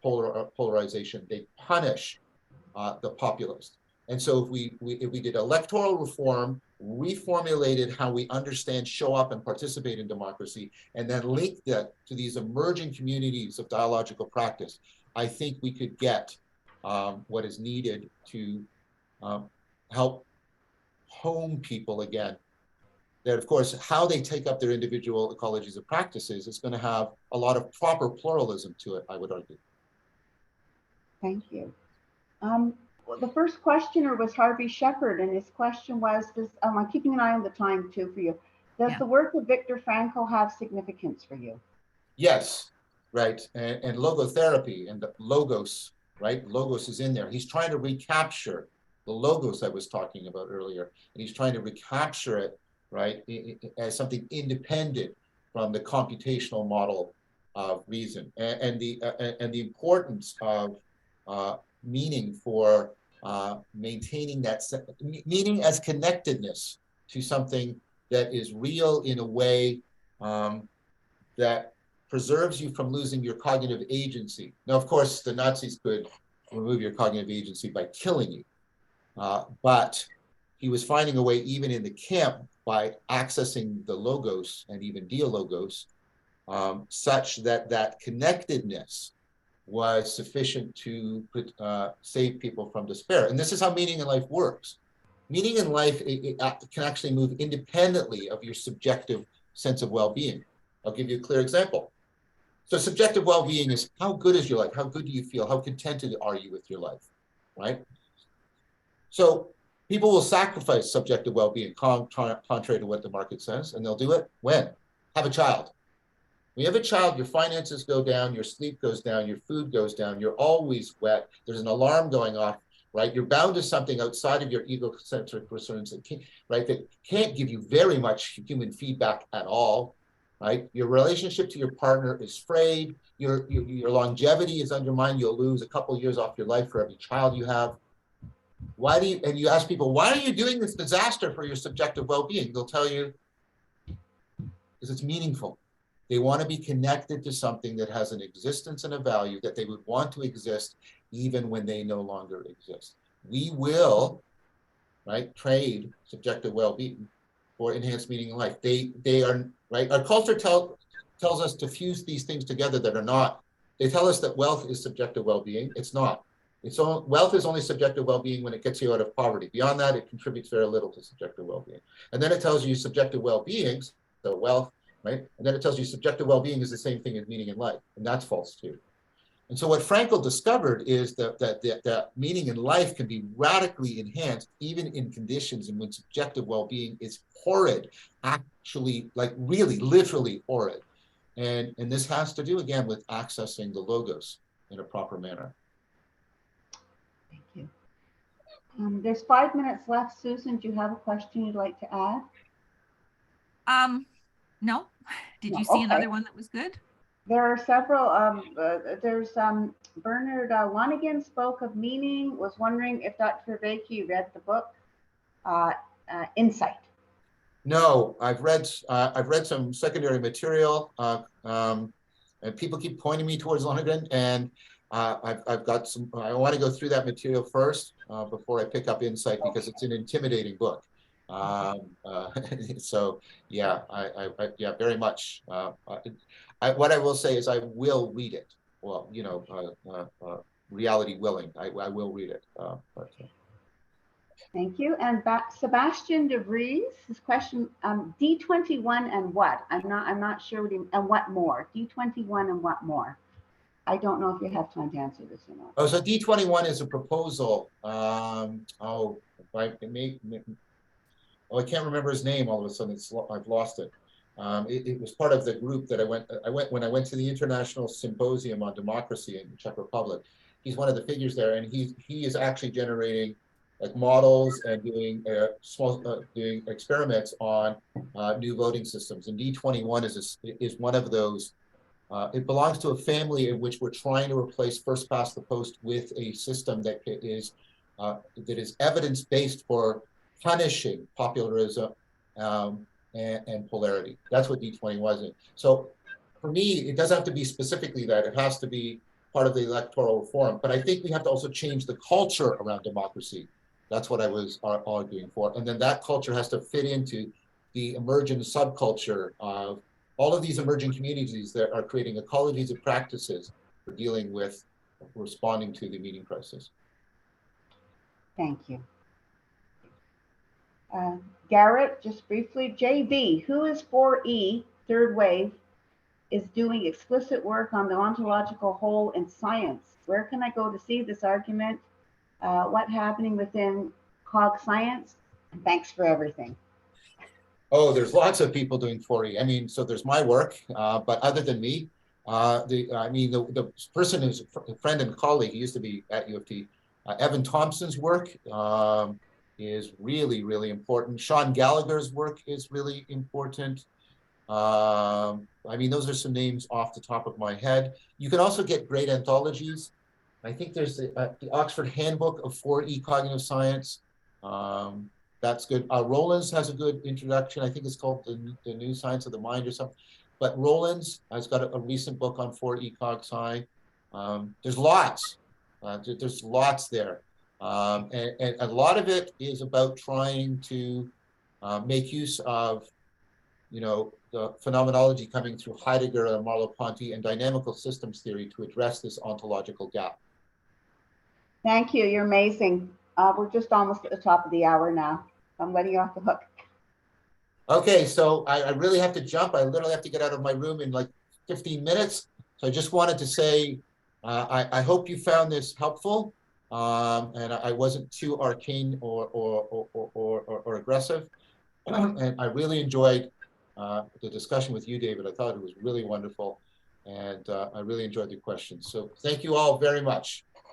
polarization, they punish the populist. And so if we did electoral reform, reformulated how we understand, show up, and participate in democracy, and then linked that to these emerging communities of dialogical practice, I think we could get what is needed to help home people again. That, of course, how they take up their individual ecologies of practices is going to have a lot of proper pluralism to it, I would argue. Thank you. Well, the first questioner was Harvey Shepard, and his question was, I'm keeping an eye on the time too for you. Does the work of Viktor Frankl have significance for you? Yes, right. And logotherapy and the logos, right? Logos is in there. He's trying to recapture the logos I was talking about earlier, and he's trying to recapture it, right, as something independent from the computational model of reason and the importance of meaning for maintaining that meaning as connectedness to something that is real in a way that preserves you from losing your cognitive agency. Now, of course, the Nazis could remove your cognitive agency by killing you, but he was finding a way, even in the camp, by accessing the logos and even dialogos, such that that connectedness was sufficient to save people from despair. And this is how meaning in life works. Meaning in life it can actually move independently of your subjective sense of well-being. I'll give you a clear example. So subjective well-being is, how good is your life? How good do you feel? How contented are you with your life, right? So people will sacrifice subjective well-being, contrary to what the market says, and they'll do it when? Have a child. When you have a child, your finances go down, your sleep goes down, your food goes down, you're always wet, there's an alarm going off, right? You're bound to something outside of your egocentric concerns that can't give you very much human feedback at all, right? Your relationship to your partner is frayed, your longevity is undermined, you'll lose a couple of years off your life for every child you have. Why do you, and you ask people, why are you doing this disaster for your subjective well-being? They'll tell you, because it's meaningful. They want to be connected to something that has an existence and a value that they would want to exist even when they no longer exist. We will, right, trade subjective well-being for enhanced meaning in life. They are, right, our culture tells us to fuse these things together that are not. They tell us that wealth is subjective well-being. It's not. Wealth is only subjective well-being when it gets you out of poverty. Beyond that, it contributes very little to subjective well-being. And then it tells you subjective well-being, so wealth, right? And then it tells you subjective well-being is the same thing as meaning in life, and that's false too. And so what Frankl discovered is that meaning in life can be radically enhanced even in conditions in which subjective well-being is horrid, actually, like really, literally horrid. And this has to do, again, with accessing the logos in a proper manner. Thank you. There's 5 minutes left. Susan, do you have a question you'd like to add? No. Did No, you see okay. another one that was good? There are several. There's Bernard Lonigan spoke of meaning. Was wondering if Dr. Vervaeke read the book Insight. No, I've read some secondary material, and people keep pointing me towards Lonigan, and I've got some. I want to go through that material first before I pick up Insight, because it's an intimidating book. So yeah, yeah, very much. What I will say is I will read it. Well, you know, reality willing, I will read it. Thank you. And Sebastian De Vries, his question: D21 and what? I'm not sure what and what more? D21 and what more? I don't know if you have time to answer this or not. Oh, so D21 is a proposal. I can't remember his name. All of a sudden, I've lost it. It was part of the group that I went when I went to the International Symposium on Democracy in the Czech Republic. He's one of the figures there, and he is actually generating like models and doing doing experiments on new voting systems. And D21 is one of those. It belongs to a family in which we're trying to replace first past the post with a system that is evidence-based for punishing popularism and polarity. That's what D20 was. So for me, it doesn't have to be specifically that. It has to be part of the electoral reform. But I think we have to also change the culture around democracy. That's what I was arguing for. And then that culture has to fit into the emergent subculture of all of these emerging communities that are creating ecologies of practices for dealing with responding to the meaning crisis. Thank you. Garrett, just briefly, JB, who is 4E, third wave, is doing explicit work on the ontological whole in science. Where can I go to see this argument? What's happening within cog science? And thanks for everything. Oh, there's lots of people doing 4E. I mean, so there's my work, but other than me, the person who's a friend and colleague, he used to be at U of T, Evan Thompson's work is really, really important. Sean Gallagher's work is really important. I mean, those are some names off the top of my head. You can also get great anthologies. I think there's the Oxford Handbook of 4E Cognitive Science. That's good. Rollins has a good introduction. I think it's called the New Science of the Mind or something. But Rollins has got a recent book on 4E Cog Sci. There's lots. There's lots there. And a lot of it is about trying to make use of, you know, the phenomenology coming through Heidegger and Merleau-Ponty and dynamical systems theory to address this ontological gap. Thank you. You're amazing. We're just almost at the top of the hour now. I'm letting you off the hook. Okay, so I really have to jump. I literally have to get out of my room in like 15 minutes. So I just wanted to say, I hope you found this helpful, and I wasn't too arcane or aggressive. And I really enjoyed the discussion with you, David. I thought it was really wonderful, and I really enjoyed the questions. So thank you all very much.